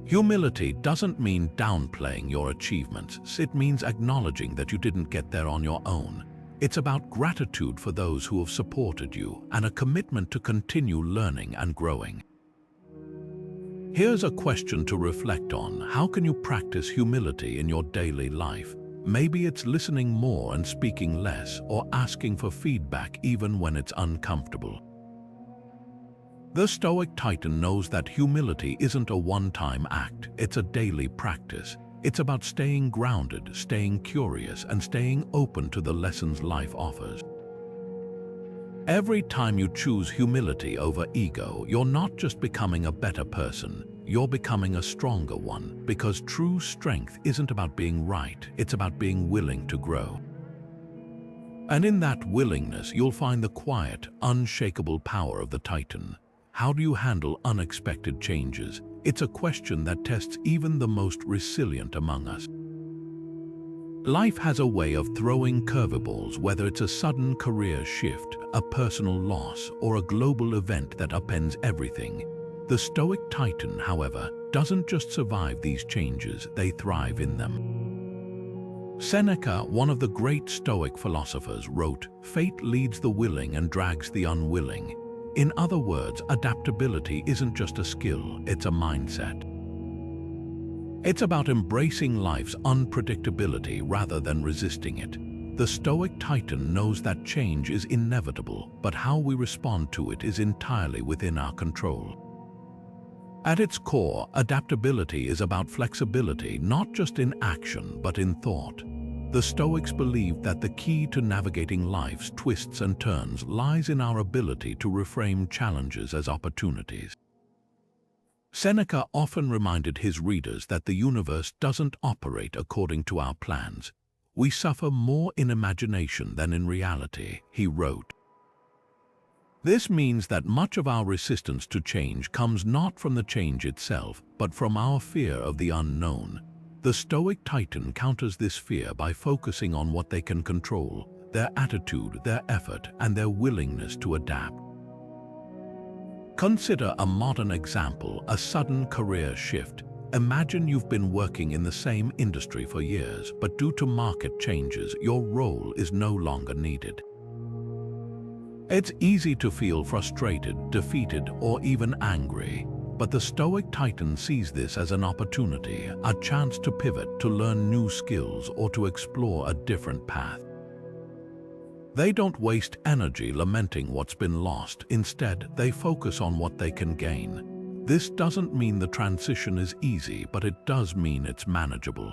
Humility doesn't mean downplaying your achievements. It means acknowledging that you didn't get there on your own. It's about gratitude for those who have supported you, and a commitment to continue learning and growing. Here's a question to reflect on. How can you practice humility in your daily life? Maybe it's listening more and speaking less, or asking for feedback even when it's uncomfortable. The Stoic Titan knows that humility isn't a one-time act, it's a daily practice. It's about staying grounded, staying curious, and staying open to the lessons life offers. Every time you choose humility over ego, you're not just becoming a better person, you're becoming a stronger one, because true strength isn't about being right, it's about being willing to grow. And in that willingness, you'll find the quiet, unshakable power of the Titan. How do you handle unexpected changes? It's a question that tests even the most resilient among us. Life has a way of throwing curveballs, whether it's a sudden career shift, a personal loss, or a global event that upends everything. The Stoic Titan, however, doesn't just survive these changes, they thrive in them. Seneca, one of the great Stoic philosophers, wrote, "Fate leads the willing and drags the unwilling." In other words, adaptability isn't just a skill, it's a mindset. It's about embracing life's unpredictability rather than resisting it. The Stoic Titan knows that change is inevitable, but how we respond to it is entirely within our control. At its core, adaptability is about flexibility, not just in action, but in thought. The Stoics believed that the key to navigating life's twists and turns lies in our ability to reframe challenges as opportunities. Seneca often reminded his readers that the universe doesn't operate according to our plans. We suffer more in imagination than in reality, he wrote. This means that much of our resistance to change comes not from the change itself, but from our fear of the unknown. The Stoic Titan counters this fear by focusing on what they can control, their attitude, their effort, and their willingness to adapt. Consider a modern example, a sudden career shift. Imagine you've been working in the same industry for years, but due to market changes, your role is no longer needed. It's easy to feel frustrated, defeated, or even angry, but the Stoic Titan sees this as an opportunity, a chance to pivot, to learn new skills, or to explore a different path. They don't waste energy lamenting what's been lost. Instead, they focus on what they can gain. This doesn't mean the transition is easy, but it does mean it's manageable.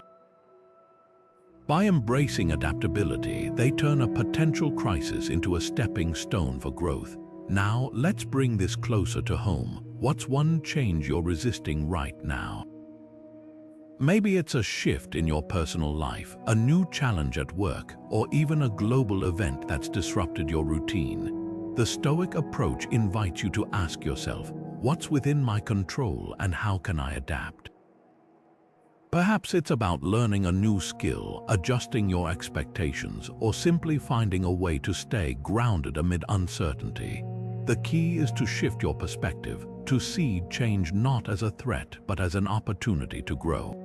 By embracing adaptability, they turn a potential crisis into a stepping stone for growth. Now, let's bring this closer to home. What's one change you're resisting right now? Maybe it's a shift in your personal life, a new challenge at work, or even a global event that's disrupted your routine. The Stoic approach invites you to ask yourself, what's within my control and how can I adapt? Perhaps it's about learning a new skill, adjusting your expectations, or simply finding a way to stay grounded amid uncertainty. The key is to shift your perspective, to see change not as a threat, but as an opportunity to grow.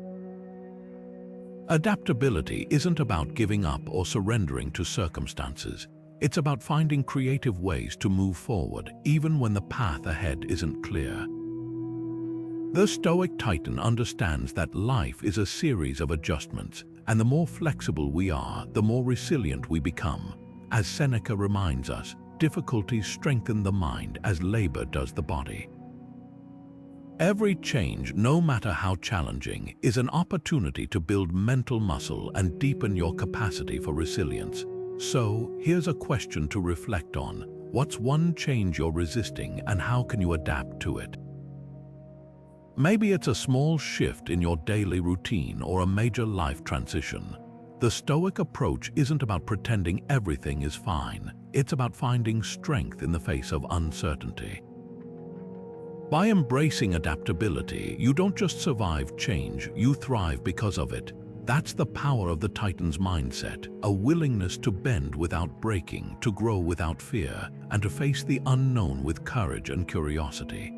Adaptability isn't about giving up or surrendering to circumstances. It's about finding creative ways to move forward, even when the path ahead isn't clear. The Stoic Titan understands that life is a series of adjustments, and the more flexible we are, the more resilient we become. As Seneca reminds us, difficulties strengthen the mind as labor does the body. Every change, no matter how challenging, is an opportunity to build mental muscle and deepen your capacity for resilience. So, here's a question to reflect on. What's one change you're resisting and how can you adapt to it? Maybe it's a small shift in your daily routine or a major life transition. The Stoic approach isn't about pretending everything is fine. It's about finding strength in the face of uncertainty. By embracing adaptability, you don't just survive change, you thrive because of it. That's the power of the Titan's mindset, a willingness to bend without breaking, to grow without fear, and to face the unknown with courage and curiosity.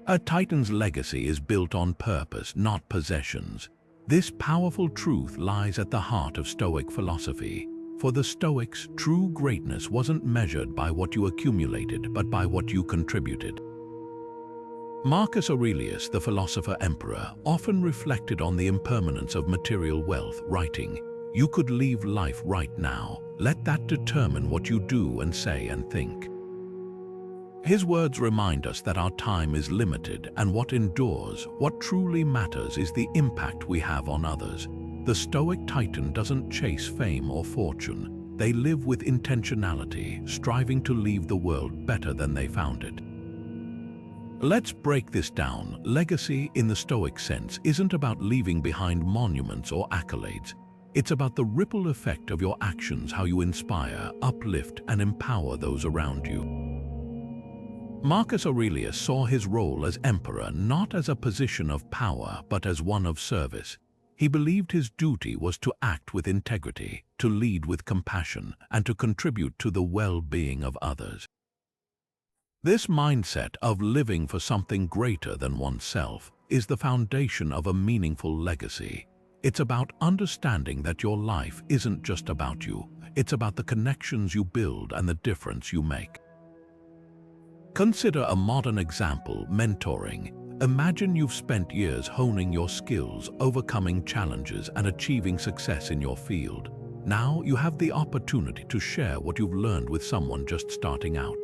A Titan's legacy is built on purpose, not possessions. This powerful truth lies at the heart of Stoic philosophy. For the Stoics, true greatness wasn't measured by what you accumulated, but by what you contributed. Marcus Aurelius, the philosopher-emperor, often reflected on the impermanence of material wealth, writing, "You could leave life right now. Let that determine what you do and say and think." His words remind us that our time is limited, and what endures, what truly matters, is the impact we have on others. The Stoic Titan doesn't chase fame or fortune. They live with intentionality, striving to leave the world better than they found it. Let's break this down. Legacy, in the Stoic sense, isn't about leaving behind monuments or accolades. It's about the ripple effect of your actions, how you inspire, uplift, and empower those around you. Marcus Aurelius saw his role as emperor not as a position of power, but as one of service. He believed his duty was to act with integrity, to lead with compassion, and to contribute to the well-being of others. This mindset of living for something greater than oneself is the foundation of a meaningful legacy. It's about understanding that your life isn't just about you. It's about the connections you build and the difference you make. Consider a modern example: mentoring. Imagine you've spent years honing your skills, overcoming challenges, and achieving success in your field. Now you have the opportunity to share what you've learned with someone just starting out.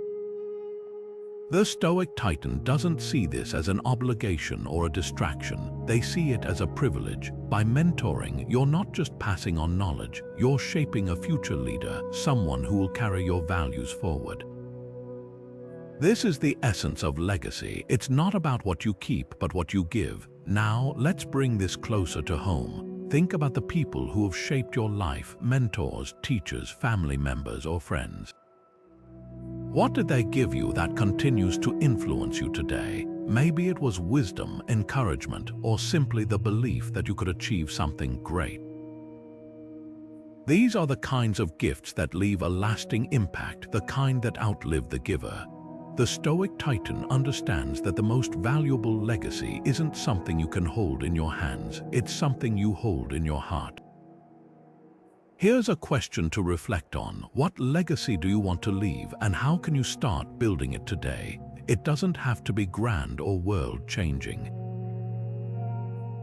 The Stoic Titan doesn't see this as an obligation or a distraction. They see it as a privilege. By mentoring, you're not just passing on knowledge, you're shaping a future leader, someone who will carry your values forward. This is the essence of legacy. It's not about what you keep, but what you give. Now, let's bring this closer to home. Think about the people who have shaped your life: mentors, teachers, family members, or friends. What did they give you that continues to influence you today? Maybe it was wisdom, encouragement, or simply the belief that you could achieve something great. These are the kinds of gifts that leave a lasting impact, the kind that outlive the giver. The Stoic Titan understands that the most valuable legacy isn't something you can hold in your hands, it's something you hold in your heart. Here's a question to reflect on. What legacy do you want to leave, and how can you start building it today? It doesn't have to be grand or world-changing.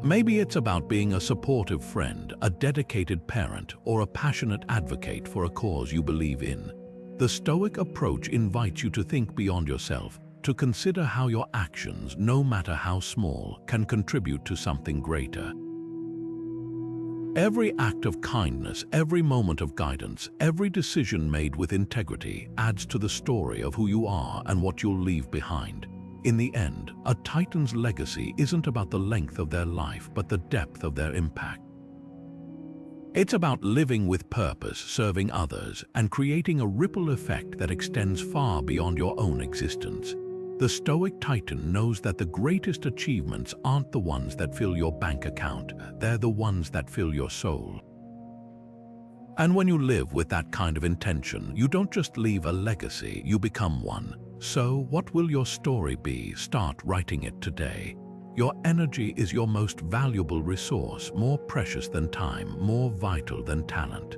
Maybe it's about being a supportive friend, a dedicated parent, or a passionate advocate for a cause you believe in. The Stoic approach invites you to think beyond yourself, to consider how your actions, no matter how small, can contribute to something greater. Every act of kindness, every moment of guidance, every decision made with integrity adds to the story of who you are and what you'll leave behind. In the end, a Titan's legacy isn't about the length of their life, but the depth of their impact. It's about living with purpose, serving others, and creating a ripple effect that extends far beyond your own existence. The Stoic Titan knows that the greatest achievements aren't the ones that fill your bank account, they're the ones that fill your soul. And when you live with that kind of intention, you don't just leave a legacy, you become one. So, what will your story be? Start writing it today. Your energy is your most valuable resource, more precious than time, more vital than talent.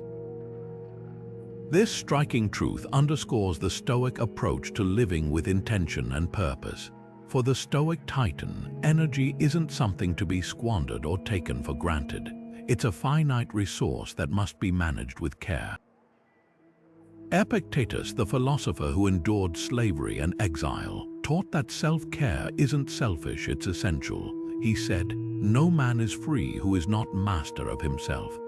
This striking truth underscores the Stoic approach to living with intention and purpose. For the Stoic Titan, energy isn't something to be squandered or taken for granted. It's a finite resource that must be managed with care. Epictetus, the philosopher who endured slavery and exile, taught that self-care isn't selfish, it's essential. He said, "No man is free who is not master of himself."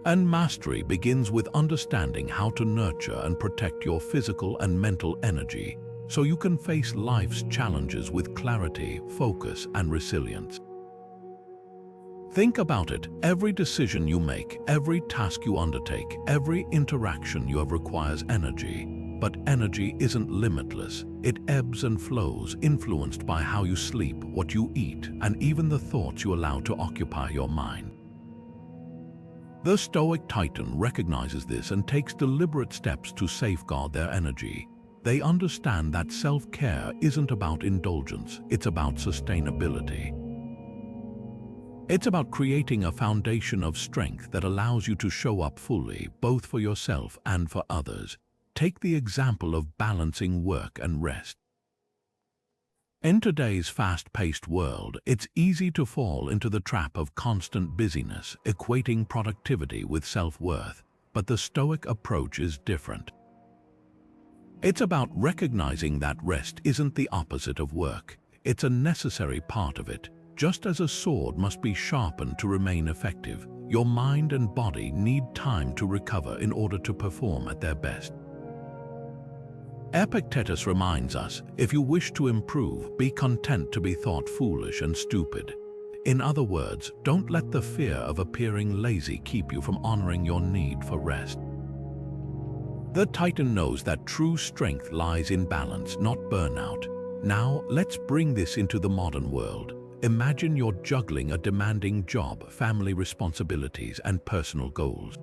And mastery begins with understanding how to nurture and protect your physical and mental energy, so you can face life's challenges with clarity, focus, and resilience. Think about it. Every decision you make, every task you undertake, every interaction you have requires energy. But energy isn't limitless. It ebbs and flows, influenced by how you sleep, what you eat, and even the thoughts you allow to occupy your mind. The Stoic Titan recognizes this and takes deliberate steps to safeguard their energy. They understand that self-care isn't about indulgence, it's about sustainability. It's about creating a foundation of strength that allows you to show up fully, both for yourself and for others. Take the example of balancing work and rest. In today's fast-paced world, it's easy to fall into the trap of constant busyness, equating productivity with self-worth. But the Stoic approach is different. It's about recognizing that rest isn't the opposite of work. It's a necessary part of it. Just as a sword must be sharpened to remain effective, your mind and body need time to recover in order to perform at their best. Epictetus reminds us, if you wish to improve, be content to be thought foolish and stupid. In other words, don't let the fear of appearing lazy keep you from honoring your need for rest. The Titan knows that true strength lies in balance, not burnout. Now, let's bring this into the modern world. Imagine you're juggling a demanding job, family responsibilities, and personal goals.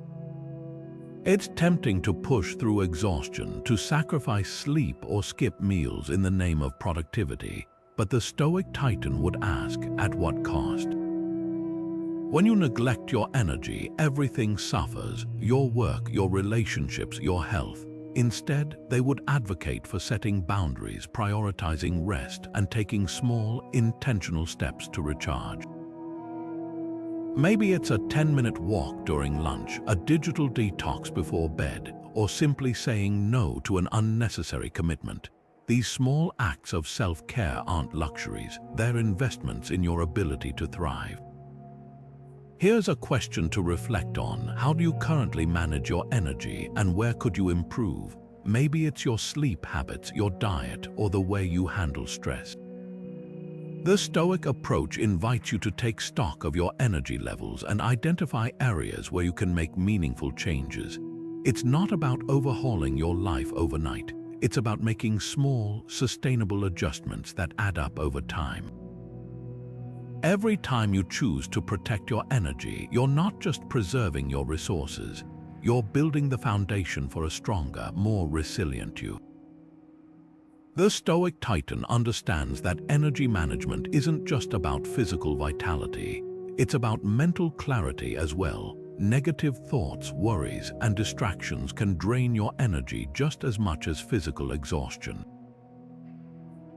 It's tempting to push through exhaustion, to sacrifice sleep or skip meals in the name of productivity. But the Stoic Titan would ask, at what cost? When you neglect your energy, everything suffers: your work, your relationships, your health. Instead, they would advocate for setting boundaries, prioritizing rest, and taking small, intentional steps to recharge. Maybe it's a 10-minute walk during lunch, a digital detox before bed, or simply saying no to an unnecessary commitment. These small acts of self-care aren't luxuries, they're investments in your ability to thrive. Here's a question to reflect on. How do you currently manage your energy, and where could you improve? Maybe it's your sleep habits, your diet, or the way you handle stress. The Stoic approach invites you to take stock of your energy levels and identify areas where you can make meaningful changes. It's not about overhauling your life overnight. It's about making small, sustainable adjustments that add up over time. Every time you choose to protect your energy, you're not just preserving your resources, you're building the foundation for a stronger, more resilient you. The Stoic Titan understands that energy management isn't just about physical vitality, it's about mental clarity as well. Negative thoughts, worries, and distractions can drain your energy just as much as physical exhaustion.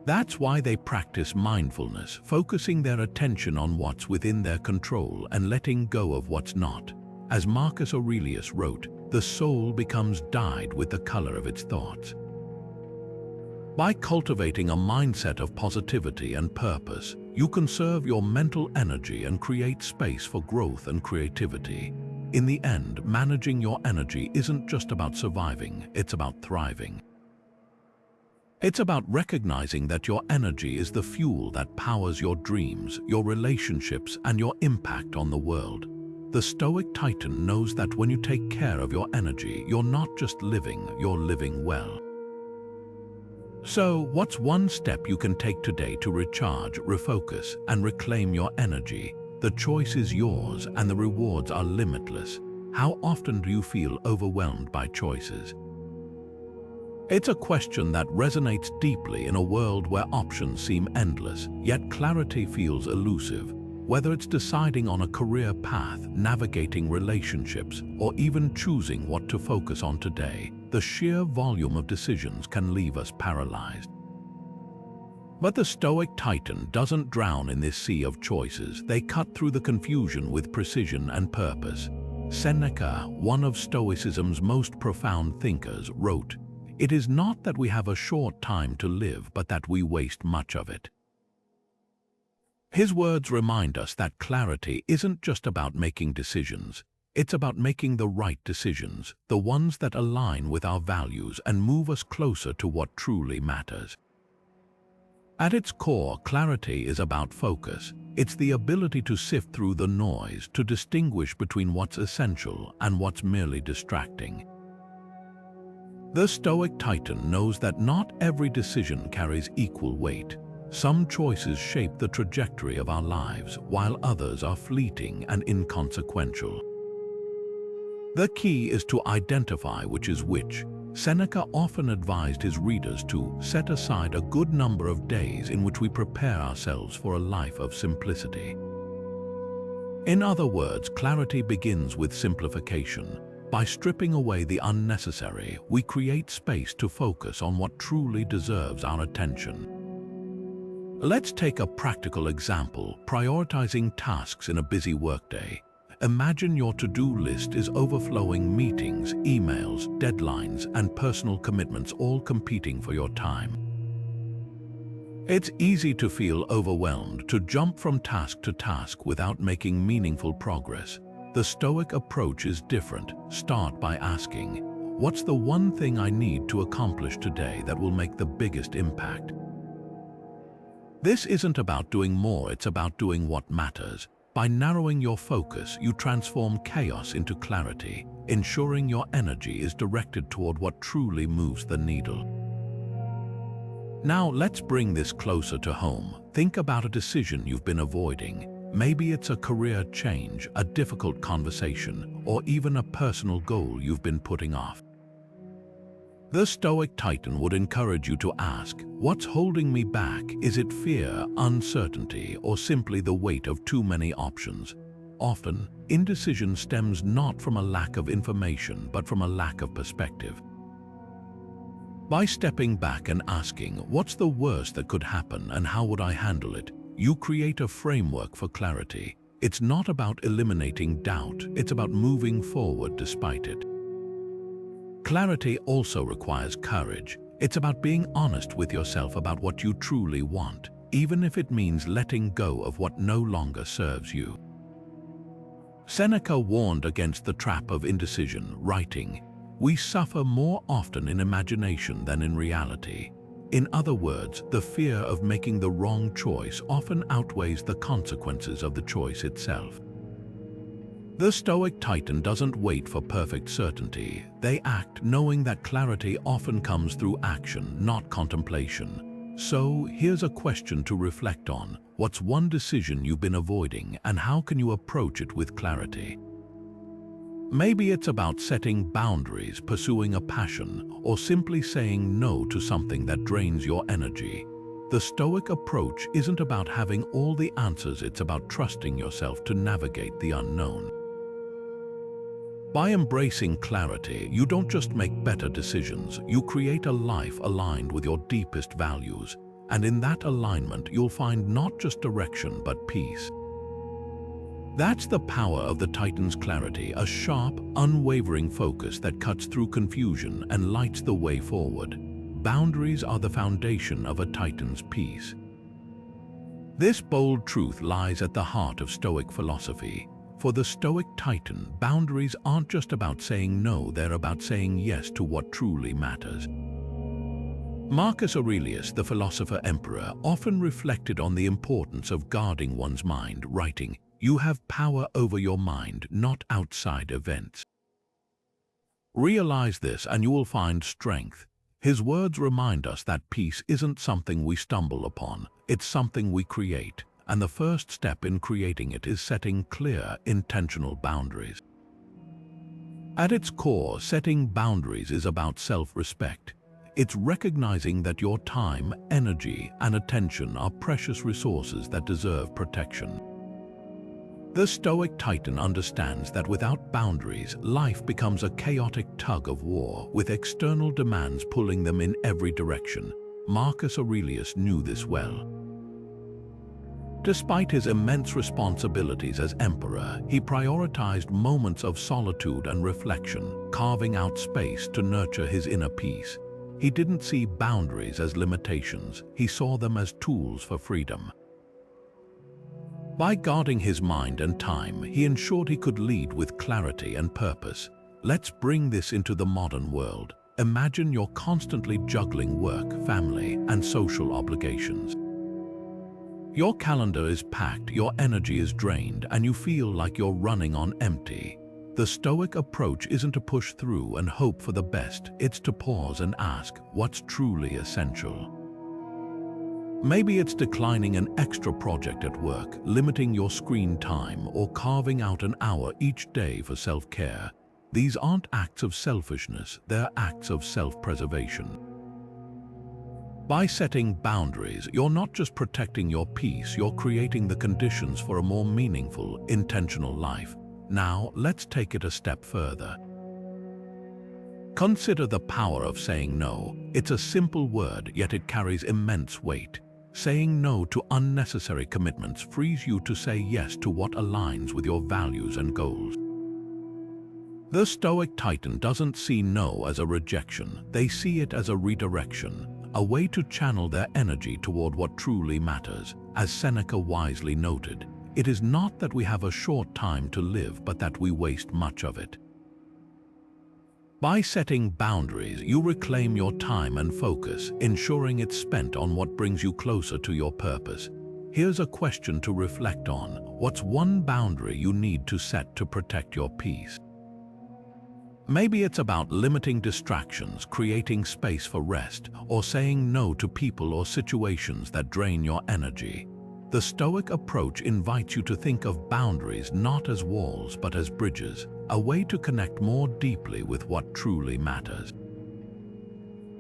That's why they practice mindfulness, focusing their attention on what's within their control and letting go of what's not. As Marcus Aurelius wrote, the soul becomes dyed with the color of its thoughts. By cultivating a mindset of positivity and purpose, you conserve your mental energy and create space for growth and creativity. In the end, managing your energy isn't just about surviving, it's about thriving. It's about recognizing that your energy is the fuel that powers your dreams, your relationships, and your impact on the world. The Stoic Titan knows that when you take care of your energy, you're not just living, you're living well. So, what's one step you can take today to recharge, refocus, and reclaim your energy? The choice is yours, and the rewards are limitless. How often do you feel overwhelmed by choices? It's a question that resonates deeply in a world where options seem endless, yet clarity feels elusive. Whether it's deciding on a career path, navigating relationships, or even choosing what to focus on today, the sheer volume of decisions can leave us paralyzed. But the Stoic Titan doesn't drown in this sea of choices. They cut through the confusion with precision and purpose. Seneca, one of Stoicism's most profound thinkers, wrote, "It is not that we have a short time to live, but that we waste much of it." His words remind us that clarity isn't just about making decisions. It's about making the right decisions, the ones that align with our values and move us closer to what truly matters. At its core, clarity is about focus. It's the ability to sift through the noise, to distinguish between what's essential and what's merely distracting. The Stoic Titan knows that not every decision carries equal weight. Some choices shape the trajectory of our lives, while others are fleeting and inconsequential. The key is to identify which is which. Seneca often advised his readers to set aside a good number of days in which we prepare ourselves for a life of simplicity. In other words, clarity begins with simplification. By stripping away the unnecessary, we create space to focus on what truly deserves our attention. Let's take a practical example: prioritizing tasks in a busy workday. Imagine your to-do list is overflowing: meetings, emails, deadlines, and personal commitments all competing for your time. It's easy to feel overwhelmed, to jump from task to task without making meaningful progress. The Stoic approach is different. Start by asking, what's the one thing I need to accomplish today that will make the biggest impact? This isn't about doing more, it's about doing what matters. By narrowing your focus, you transform chaos into clarity, ensuring your energy is directed toward what truly moves the needle. Now let's bring this closer to home. Think about a decision you've been avoiding. Maybe it's a career change, a difficult conversation, or even a personal goal you've been putting off. The Stoic Titan would encourage you to ask, what's holding me back? Is it fear, uncertainty, or simply the weight of too many options? Often, indecision stems not from a lack of information, but from a lack of perspective. By stepping back and asking, what's the worst that could happen and how would I handle it? You create a framework for clarity. It's not about eliminating doubt, it's about moving forward despite it. Clarity also requires courage. It's about being honest with yourself about what you truly want, even if it means letting go of what no longer serves you. Seneca warned against the trap of indecision, writing, "We suffer more often in imagination than in reality." In other words, the fear of making the wrong choice often outweighs the consequences of the choice itself. The Stoic Titan doesn't wait for perfect certainty. They act knowing that clarity often comes through action, not contemplation. So, here's a question to reflect on. What's one decision you've been avoiding, and how can you approach it with clarity? Maybe it's about setting boundaries, pursuing a passion, or simply saying no to something that drains your energy. The Stoic approach isn't about having all the answers, it's about trusting yourself to navigate the unknown. By embracing clarity, you don't just make better decisions, you create a life aligned with your deepest values. And in that alignment, you'll find not just direction, but peace. That's the power of the Titan's clarity, a sharp, unwavering focus that cuts through confusion and lights the way forward. Boundaries are the foundation of a Titan's peace. This bold truth lies at the heart of Stoic philosophy. For the Stoic Titan, boundaries aren't just about saying no, they're about saying yes to what truly matters. Marcus Aurelius, the philosopher-emperor, often reflected on the importance of guarding one's mind, writing, "You have power over your mind, not outside events. Realize this and you will find strength." His words remind us that peace isn't something we stumble upon, it's something we create. And the first step in creating it is setting clear, intentional boundaries. At its core, setting boundaries is about self-respect. It's recognizing that your time, energy, and attention are precious resources that deserve protection. The Stoic Titan understands that without boundaries, life becomes a chaotic tug of war, with external demands pulling them in every direction. Marcus Aurelius knew this well. Despite his immense responsibilities as emperor, he prioritized moments of solitude and reflection, carving out space to nurture his inner peace. He didn't see boundaries as limitations, he saw them as tools for freedom. By guarding his mind and time, he ensured he could lead with clarity and purpose. Let's bring this into the modern world. Imagine you're constantly juggling work, family, and social obligations. Your calendar is packed, your energy is drained, and you feel like you're running on empty. The Stoic approach isn't to push through and hope for the best, it's to pause and ask, what's truly essential? Maybe it's declining an extra project at work, limiting your screen time, or carving out an hour each day for self-care. These aren't acts of selfishness, they're acts of self-preservation. By setting boundaries, you're not just protecting your peace, you're creating the conditions for a more meaningful, intentional life. Now, let's take it a step further. Consider the power of saying no. It's a simple word, yet it carries immense weight. Saying no to unnecessary commitments frees you to say yes to what aligns with your values and goals. The Stoic Titan doesn't see no as a rejection, they see it as a redirection. A way to channel their energy toward what truly matters. As Seneca wisely noted, it is not that we have a short time to live, but that we waste much of it. By setting boundaries, you reclaim your time and focus, ensuring it's spent on what brings you closer to your purpose. Here's a question to reflect on. What's one boundary you need to set to protect your peace? Maybe it's about limiting distractions, creating space for rest, or saying no to people or situations that drain your energy. The Stoic approach invites you to think of boundaries not as walls but as bridges, a way to connect more deeply with what truly matters.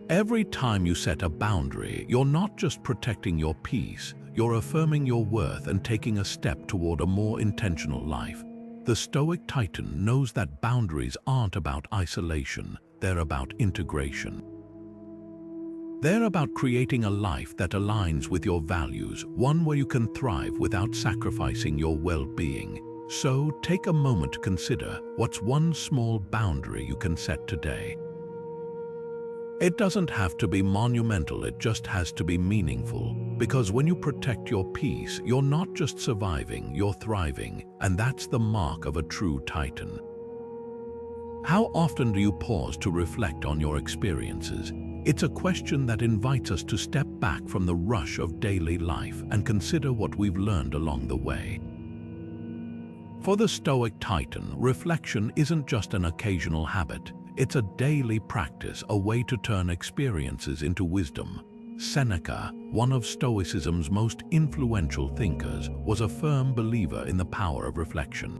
Every time you set a boundary, you're not just protecting your peace, you're affirming your worth and taking a step toward a more intentional life. The Stoic Titan knows that boundaries aren't about isolation, they're about integration. They're about creating a life that aligns with your values, one where you can thrive without sacrificing your well-being. So take a moment to consider, what's one small boundary you can set today? It doesn't have to be monumental, it just has to be meaningful. Because when you protect your peace, you're not just surviving, you're thriving, and that's the mark of a true Titan. How often do you pause to reflect on your experiences? It's a question that invites us to step back from the rush of daily life and consider what we've learned along the way. For the Stoic Titan, reflection isn't just an occasional habit, it's a daily practice, a way to turn experiences into wisdom. Seneca, one of Stoicism's most influential thinkers, was a firm believer in the power of reflection.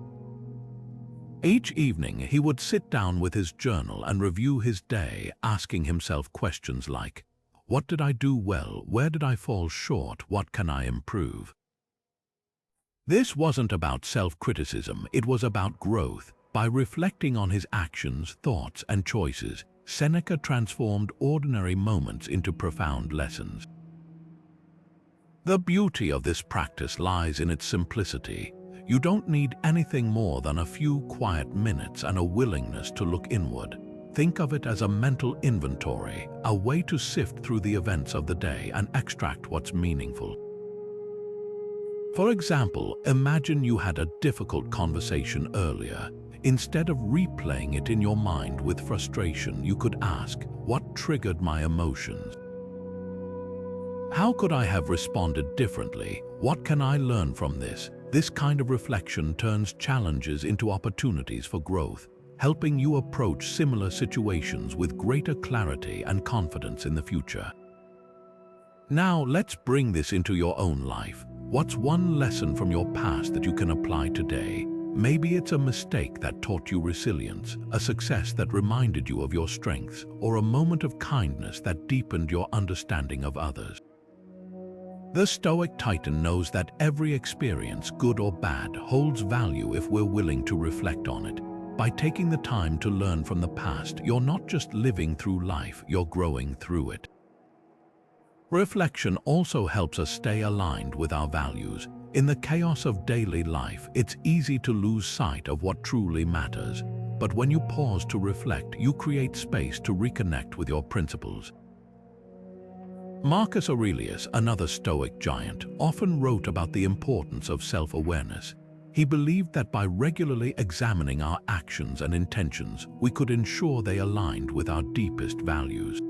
Each evening, he would sit down with his journal and review his day, asking himself questions like, what did I do well? Where did I fall short? What can I improve? This wasn't about self-criticism, it was about growth. By reflecting on his actions, thoughts, and choices, Seneca transformed ordinary moments into profound lessons. The beauty of this practice lies in its simplicity. You don't need anything more than a few quiet minutes and a willingness to look inward. Think of it as a mental inventory, a way to sift through the events of the day and extract what's meaningful. For example, imagine you had a difficult conversation earlier. Instead of replaying it in your mind with frustration, you could ask, what triggered my emotions? How could I have responded differently? What can I learn from this? This kind of reflection turns challenges into opportunities for growth, helping you approach similar situations with greater clarity and confidence in the future. Now, let's bring this into your own life. What's one lesson from your past that you can apply today? Maybe it's a mistake that taught you resilience, a success that reminded you of your strengths, or a moment of kindness that deepened your understanding of others. The Stoic Titan knows that every experience, good or bad, holds value if we're willing to reflect on it. By taking the time to learn from the past, you're not just living through life, you're growing through it. Reflection also helps us stay aligned with our values. In the chaos of daily life, it's easy to lose sight of what truly matters. But when you pause to reflect, you create space to reconnect with your principles. Marcus Aurelius, another Stoic giant, often wrote about the importance of self-awareness. He believed that by regularly examining our actions and intentions, we could ensure they aligned with our deepest values.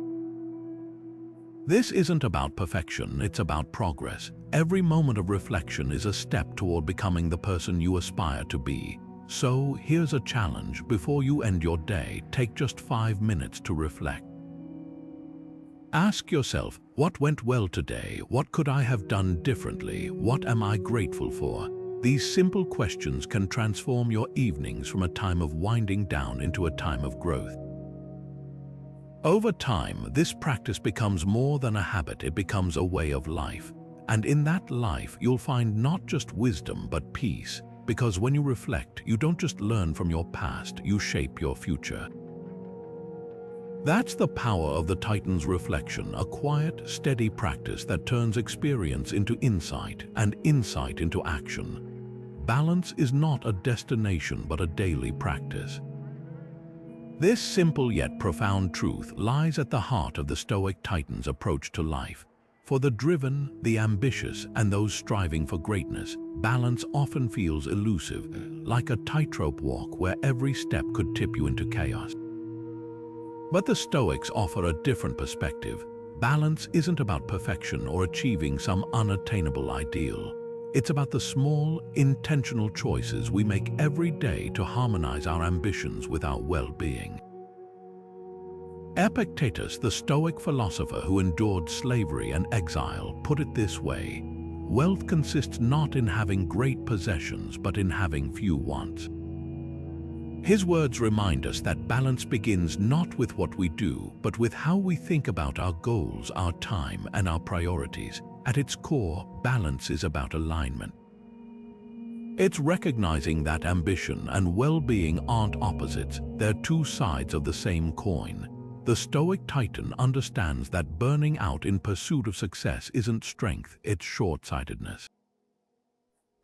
This isn't about perfection, it's about progress. Every moment of reflection is a step toward becoming the person you aspire to be. So, here's a challenge. Before you end your day, take just 5 minutes to reflect. Ask yourself, what went well today? What could I have done differently? What am I grateful for? These simple questions can transform your evenings from a time of winding down into a time of growth. Over time, this practice becomes more than a habit, it becomes a way of life. And in that life, you'll find not just wisdom, but peace. Because when you reflect, you don't just learn from your past, you shape your future. That's the power of the Titan's reflection, a quiet, steady practice that turns experience into insight and insight into action. Balance is not a destination but a daily practice. This simple yet profound truth lies at the heart of the Stoic Titan's approach to life. For the driven, the ambitious, and those striving for greatness, balance often feels elusive, like a tightrope walk where every step could tip you into chaos. But the Stoics offer a different perspective. Balance isn't about perfection or achieving some unattainable ideal. It's about the small, intentional choices we make every day to harmonize our ambitions with our well-being. Epictetus, the Stoic philosopher who endured slavery and exile, put it this way: wealth consists not in having great possessions, but in having few wants. His words remind us that balance begins not with what we do, but with how we think about our goals, our time, and our priorities. At its core, balance is about alignment. It's recognizing that ambition and well-being aren't opposites, they're two sides of the same coin. The Stoic Titan understands that burning out in pursuit of success isn't strength, it's short-sightedness.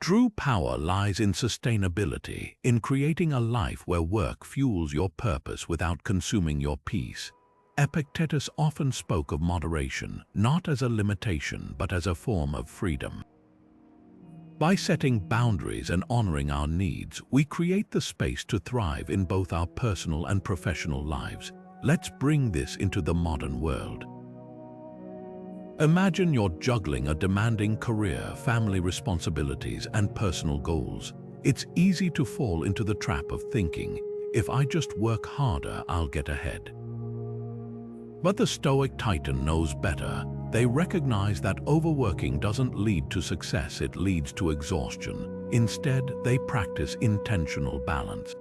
True power lies in sustainability, in creating a life where work fuels your purpose without consuming your peace. Epictetus often spoke of moderation, not as a limitation, but as a form of freedom. By setting boundaries and honoring our needs, we create the space to thrive in both our personal and professional lives. Let's bring this into the modern world. Imagine you're juggling a demanding career, family responsibilities, and personal goals. It's easy to fall into the trap of thinking, if I just work harder, I'll get ahead. But the Stoic Titan knows better. They recognize that overworking doesn't lead to success, it leads to exhaustion. Instead, they practice intentional balance.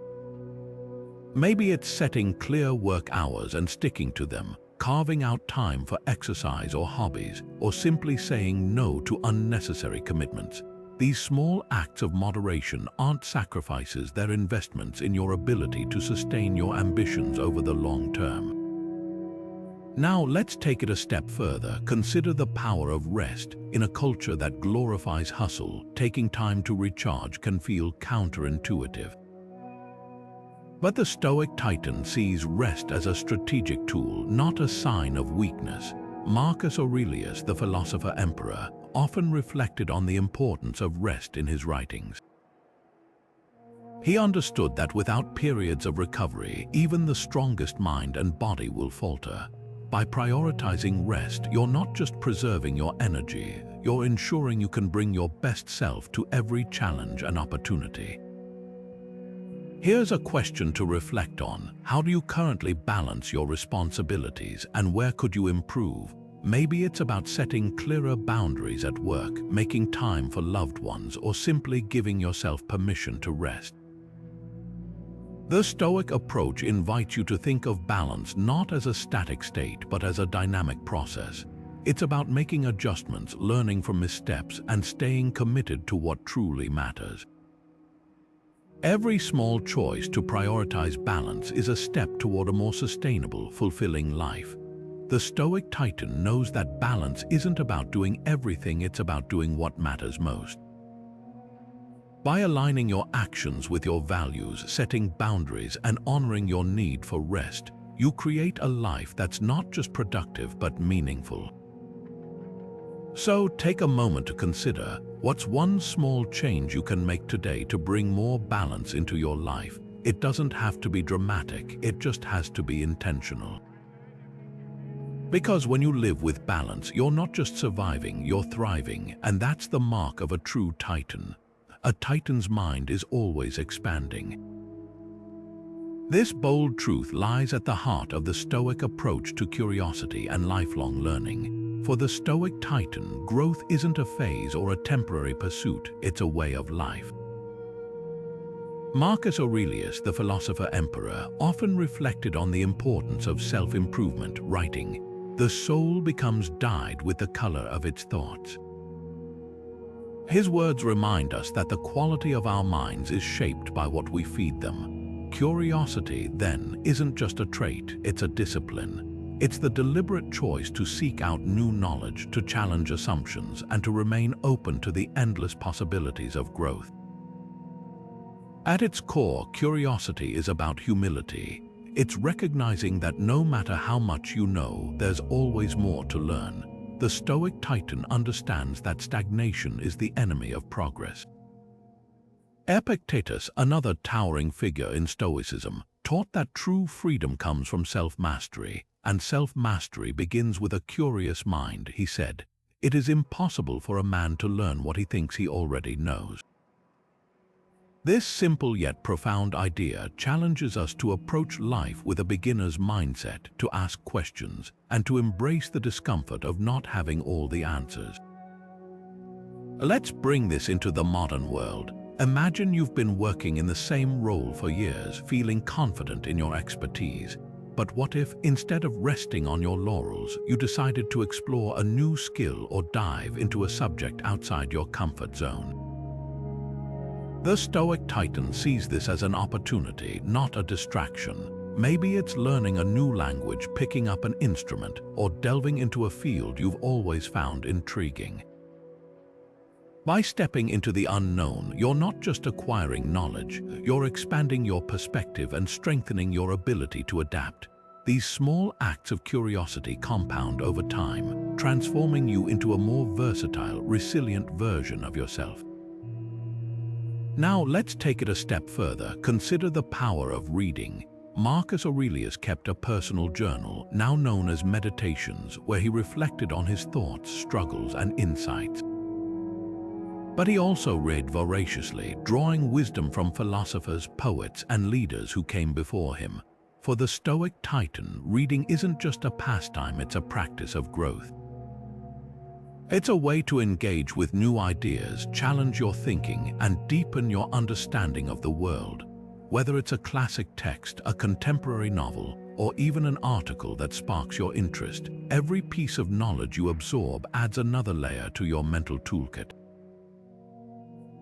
Maybe it's setting clear work hours and sticking to them, carving out time for exercise or hobbies, or simply saying no to unnecessary commitments. These small acts of moderation aren't sacrifices, they're investments in your ability to sustain your ambitions over the long term. Now let's take it a step further. Consider the power of rest. In a culture that glorifies hustle, taking time to recharge can feel counterintuitive. But the Stoic Titan sees rest as a strategic tool, not a sign of weakness. Marcus Aurelius, the philosopher-emperor, often reflected on the importance of rest in his writings. He understood that without periods of recovery, even the strongest mind and body will falter. By prioritizing rest, you're not just preserving your energy, you're ensuring you can bring your best self to every challenge and opportunity. Here's a question to reflect on. How do you currently balance your responsibilities, and where could you improve? Maybe it's about setting clearer boundaries at work, making time for loved ones, or simply giving yourself permission to rest. The Stoic approach invites you to think of balance not as a static state, but as a dynamic process. It's about making adjustments, learning from missteps, and staying committed to what truly matters. Every small choice to prioritize balance is a step toward a more sustainable, fulfilling life. The Stoic Titan knows that balance isn't about doing everything, it's about doing what matters most. By aligning your actions with your values, setting boundaries, and honoring your need for rest, you create a life that's not just productive but meaningful. So take a moment to consider, what's one small change you can make today to bring more balance into your life? It doesn't have to be dramatic, it just has to be intentional. Because when you live with balance, you're not just surviving, you're thriving, and that's the mark of a true Titan. A Titan's mind is always expanding. This bold truth lies at the heart of the Stoic approach to curiosity and lifelong learning. For the Stoic Titan, growth isn't a phase or a temporary pursuit, it's a way of life. Marcus Aurelius, the philosopher-emperor, often reflected on the importance of self-improvement, writing, "The soul becomes dyed with the color of its thoughts." His words remind us that the quality of our minds is shaped by what we feed them. Curiosity, then, isn't just a trait, it's a discipline. It's the deliberate choice to seek out new knowledge, to challenge assumptions, and to remain open to the endless possibilities of growth. At its core, curiosity is about humility. It's recognizing that no matter how much you know, there's always more to learn. the Stoic Titan understands that stagnation is the enemy of progress. Epictetus, another towering figure in Stoicism, taught that true freedom comes from self-mastery, and self-mastery begins with a curious mind. He said, "It is impossible for a man to learn what he thinks he already knows." This simple yet profound idea challenges us to approach life with a beginner's mindset, to ask questions, and to embrace the discomfort of not having all the answers. Let's bring this into the modern world. Imagine you've been working in the same role for years, feeling confident in your expertise. But what if, instead of resting on your laurels, you decided to explore a new skill or dive into a subject outside your comfort zone? The Stoic Titan sees this as an opportunity, not a distraction. Maybe it's learning a new language, picking up an instrument, or delving into a field you've always found intriguing. By stepping into the unknown, you're not just acquiring knowledge, you're expanding your perspective and strengthening your ability to adapt. These small acts of curiosity compound over time, transforming you into a more versatile, resilient version of yourself. Now let's take it a step further. Consider the power of reading. Marcus Aurelius kept a personal journal, now known as Meditations, where he reflected on his thoughts, struggles, and insights. But he also read voraciously, drawing wisdom from philosophers, poets, and leaders who came before him. For the Stoic Titan, reading isn't just a pastime, it's a practice of growth. It's a way to engage with new ideas, challenge your thinking, and deepen your understanding of the world. Whether it's a classic text, a contemporary novel, or even an article that sparks your interest, every piece of knowledge you absorb adds another layer to your mental toolkit.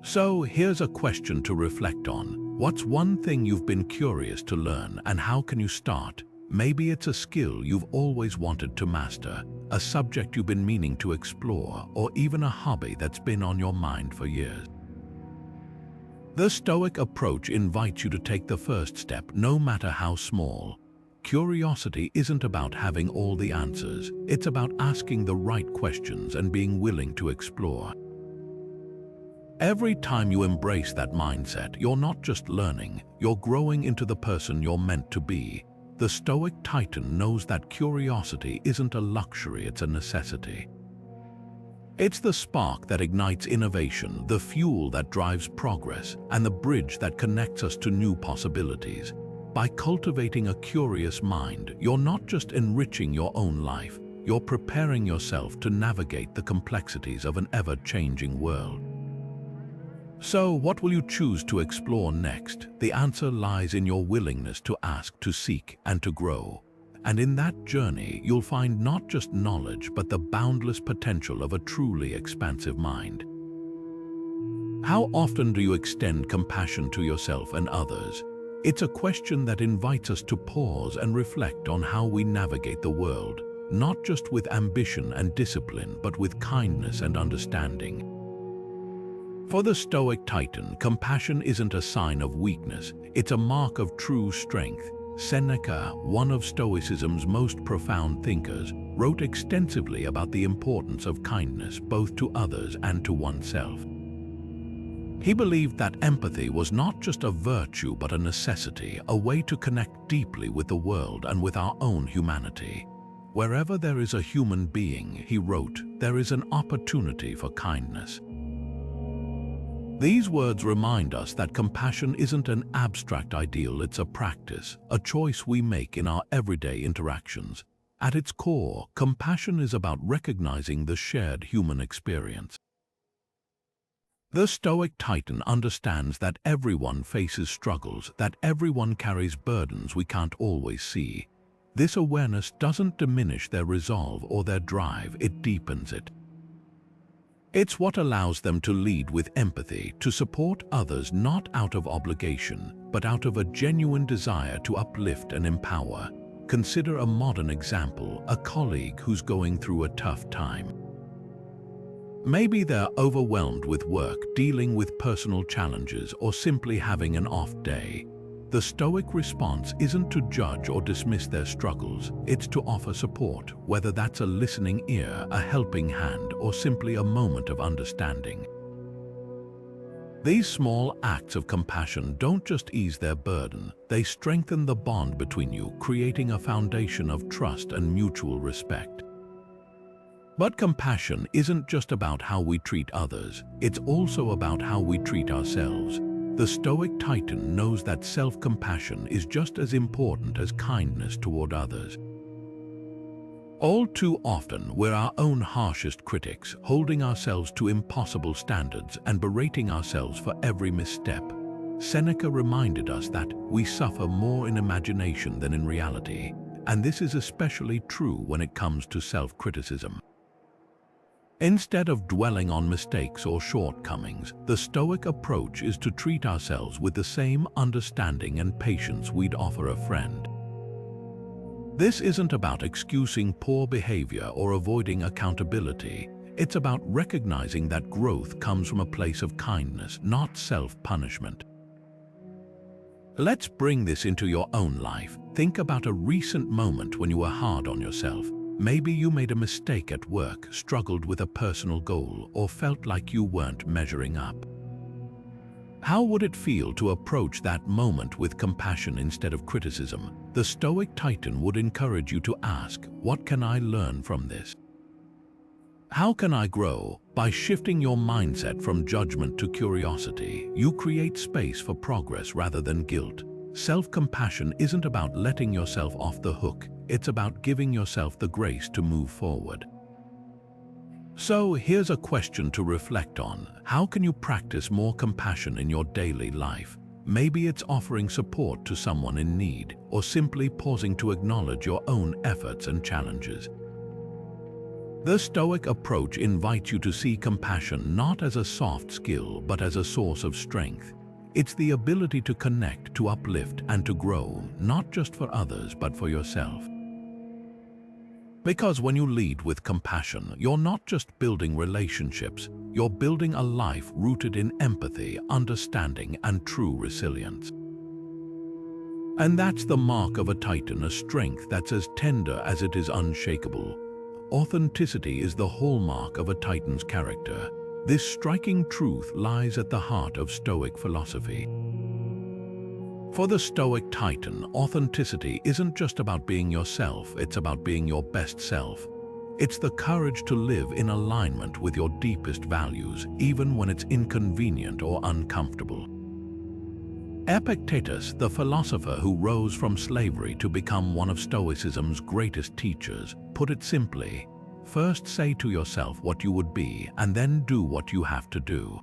So here's a question to reflect on. What's one thing you've been curious to learn, and how can you start? Maybe it's a skill you've always wanted to master, a subject you've been meaning to explore, or even a hobby that's been on your mind for years. The Stoic approach invites you to take the first step, no matter how small. Curiosity isn't about having all the answers, it's about asking the right questions and being willing to explore. Every time you embrace that mindset, you're not just learning, you're growing into the person you're meant to be. The Stoic Titan knows that curiosity isn't a luxury, it's a necessity. It's the spark that ignites innovation, the fuel that drives progress, and the bridge that connects us to new possibilities. By cultivating a curious mind, you're not just enriching your own life, you're preparing yourself to navigate the complexities of an ever-changing world. So, what will you choose to explore next? The answer lies in your willingness to ask, to seek, and to grow. And in that journey, you'll find not just knowledge, but the boundless potential of a truly expansive mind. How often do you extend compassion to yourself and others? It's a question that invites us to pause and reflect on how we navigate the world, not just with ambition and discipline, but with kindness and understanding. For the Stoic Titan, compassion isn't a sign of weakness, it's a mark of true strength. Seneca, one of Stoicism's most profound thinkers, wrote extensively about the importance of kindness both to others and to oneself. He believed that empathy was not just a virtue but a necessity, a way to connect deeply with the world and with our own humanity. Wherever there is a human being, he wrote, there is an opportunity for kindness. These words remind us that compassion isn't an abstract ideal, it's a practice, a choice we make in our everyday interactions. At its core, compassion is about recognizing the shared human experience. The Stoic Titan understands that everyone faces struggles, that everyone carries burdens we can't always see. This awareness doesn't diminish their resolve or their drive, it deepens it. It's what allows them to lead with empathy, to support others not out of obligation, but out of a genuine desire to uplift and empower. Consider a modern example, a colleague who's going through a tough time. Maybe they're overwhelmed with work, dealing with personal challenges, or simply having an off day. The Stoic response isn't to judge or dismiss their struggles, it's to offer support, whether that's a listening ear, a helping hand, or simply a moment of understanding. These small acts of compassion don't just ease their burden, they strengthen the bond between you, creating a foundation of trust and mutual respect. But compassion isn't just about how we treat others, it's also about how we treat ourselves. The Stoic Titan knows that self-compassion is just as important as kindness toward others. All too often, we're our own harshest critics, holding ourselves to impossible standards and berating ourselves for every misstep. Seneca reminded us that we suffer more in imagination than in reality, and this is especially true when it comes to self-criticism. Instead of dwelling on mistakes or shortcomings, the Stoic approach is to treat ourselves with the same understanding and patience we'd offer a friend. This isn't about excusing poor behavior or avoiding accountability. It's about recognizing that growth comes from a place of kindness, not self-punishment. Let's bring this into your own life. Think about a recent moment when you were hard on yourself. Maybe you made a mistake at work, struggled with a personal goal, or felt like you weren't measuring up. How would it feel to approach that moment with compassion instead of criticism? The Stoic Titan would encourage you to ask, what can I learn from this? How can I grow? By shifting your mindset from judgment to curiosity, you create space for progress rather than guilt. Self-compassion isn't about letting yourself off the hook, it's about giving yourself the grace to move forward. So here's a question to reflect on. How can you practice more compassion in your daily life? Maybe it's offering support to someone in need, or simply pausing to acknowledge your own efforts and challenges. The Stoic approach invites you to see compassion not as a soft skill, but as a source of strength. It's the ability to connect, to uplift, and to grow, not just for others, but for yourself. Because when you lead with compassion, you're not just building relationships, you're building a life rooted in empathy, understanding, and true resilience. And that's the mark of a Titan, a strength that's as tender as it is unshakable. Authenticity is the hallmark of a Titan's character. This striking truth lies at the heart of Stoic philosophy. For the Stoic Titan, authenticity isn't just about being yourself, it's about being your best self. It's the courage to live in alignment with your deepest values, even when it's inconvenient or uncomfortable. Epictetus, the philosopher who rose from slavery to become one of Stoicism's greatest teachers, put it simply: first say to yourself what you would be, and then do what you have to do.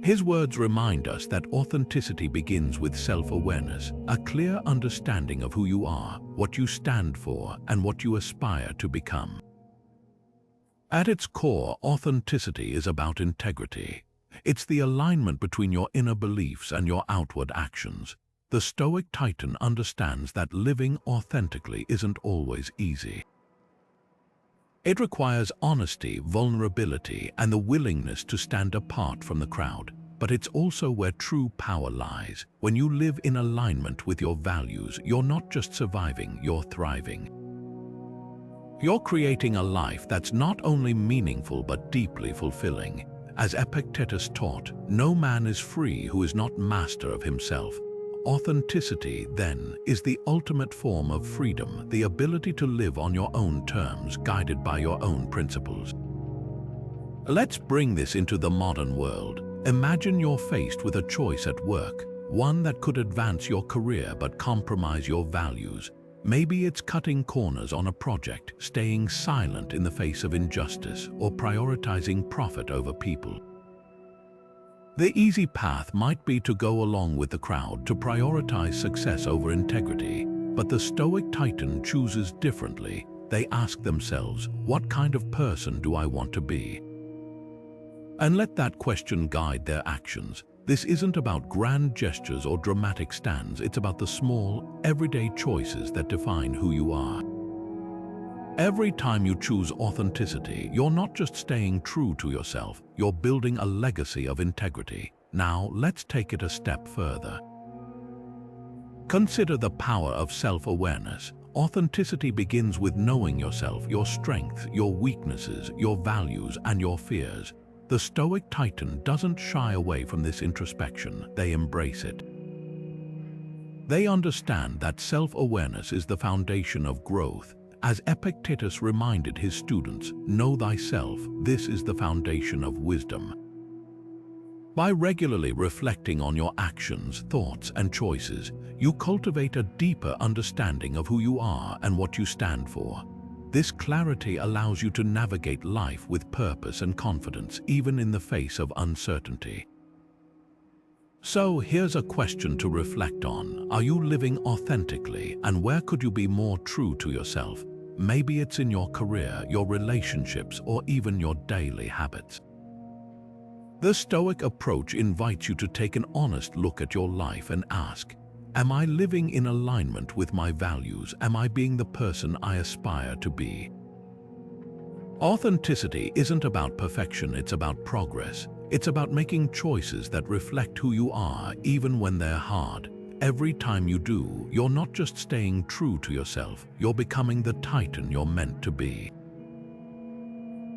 His words remind us that authenticity begins with self-awareness, a clear understanding of who you are, what you stand for, and what you aspire to become. At its core, authenticity is about integrity. It's the alignment between your inner beliefs and your outward actions. The Stoic Titan understands that living authentically isn't always easy. It requires honesty, vulnerability, and the willingness to stand apart from the crowd. But it's also where true power lies. When you live in alignment with your values, you're not just surviving, you're thriving. You're creating a life that's not only meaningful but deeply fulfilling. As Epictetus taught, no man is free who is not master of himself. Authenticity, then, is the ultimate form of freedom, the ability to live on your own terms, guided by your own principles. Let's bring this into the modern world. Imagine you're faced with a choice at work, one that could advance your career but compromise your values. Maybe it's cutting corners on a project, staying silent in the face of injustice, or prioritizing profit over people. The easy path might be to go along with the crowd, to prioritize success over integrity, but the Stoic Titan chooses differently. They ask themselves, what kind of person do I want to be? And let that question guide their actions. This isn't about grand gestures or dramatic stands, it's about the small, everyday choices that define who you are. Every time you choose authenticity, you're not just staying true to yourself, you're building a legacy of integrity. Now, let's take it a step further. Consider the power of self-awareness. Authenticity begins with knowing yourself, your strengths, your weaknesses, your values, and your fears. The Stoic Titan doesn't shy away from this introspection, they embrace it. They understand that self-awareness is the foundation of growth. As Epictetus reminded his students, know thyself, this is the foundation of wisdom. By regularly reflecting on your actions, thoughts, and choices, you cultivate a deeper understanding of who you are and what you stand for. This clarity allows you to navigate life with purpose and confidence, even in the face of uncertainty. So here's a question to reflect on. Are you living authentically, and where could you be more true to yourself? Maybe it's in your career, your relationships, or even your daily habits. The Stoic approach invites you to take an honest look at your life and ask, am I living in alignment with my values? Am I being the person I aspire to be? Authenticity isn't about perfection, it's about progress. It's about making choices that reflect who you are, even when they're hard. Every time you do, you're not just staying true to yourself, you're becoming the Titan you're meant to be.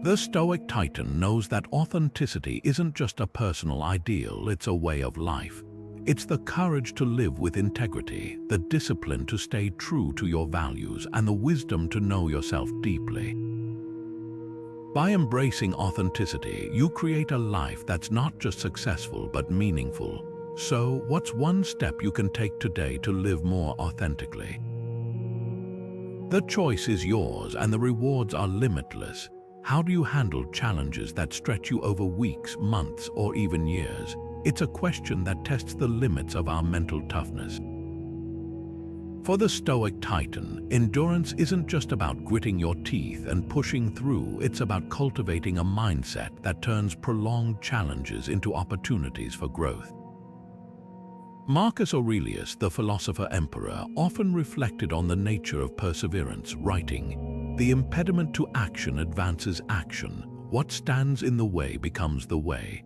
The Stoic Titan knows that authenticity isn't just a personal ideal, it's a way of life. It's the courage to live with integrity, the discipline to stay true to your values, and the wisdom to know yourself deeply. By embracing authenticity, you create a life that's not just successful but meaningful. So, what's one step you can take today to live more authentically? The choice is yours and the rewards are limitless. How do you handle challenges that stretch you over weeks, months, or even years? It's a question that tests the limits of our mental toughness. For the Stoic Titan, endurance isn't just about gritting your teeth and pushing through, it's about cultivating a mindset that turns prolonged challenges into opportunities for growth. Marcus Aurelius, the philosopher-emperor, often reflected on the nature of perseverance, writing, "The impediment to action advances action. What stands in the way becomes the way."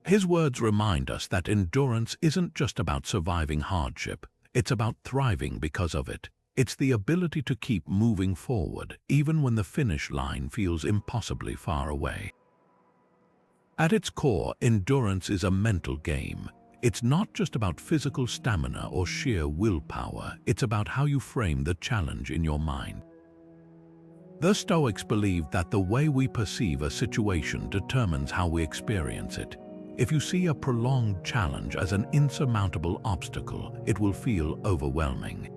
His words remind us that endurance isn't just about surviving hardship, it's about thriving because of it. It's the ability to keep moving forward, even when the finish line feels impossibly far away. At its core, endurance is a mental game. It's not just about physical stamina or sheer willpower, it's about how you frame the challenge in your mind. The Stoics believe that the way we perceive a situation determines how we experience it. If you see a prolonged challenge as an insurmountable obstacle, it will feel overwhelming.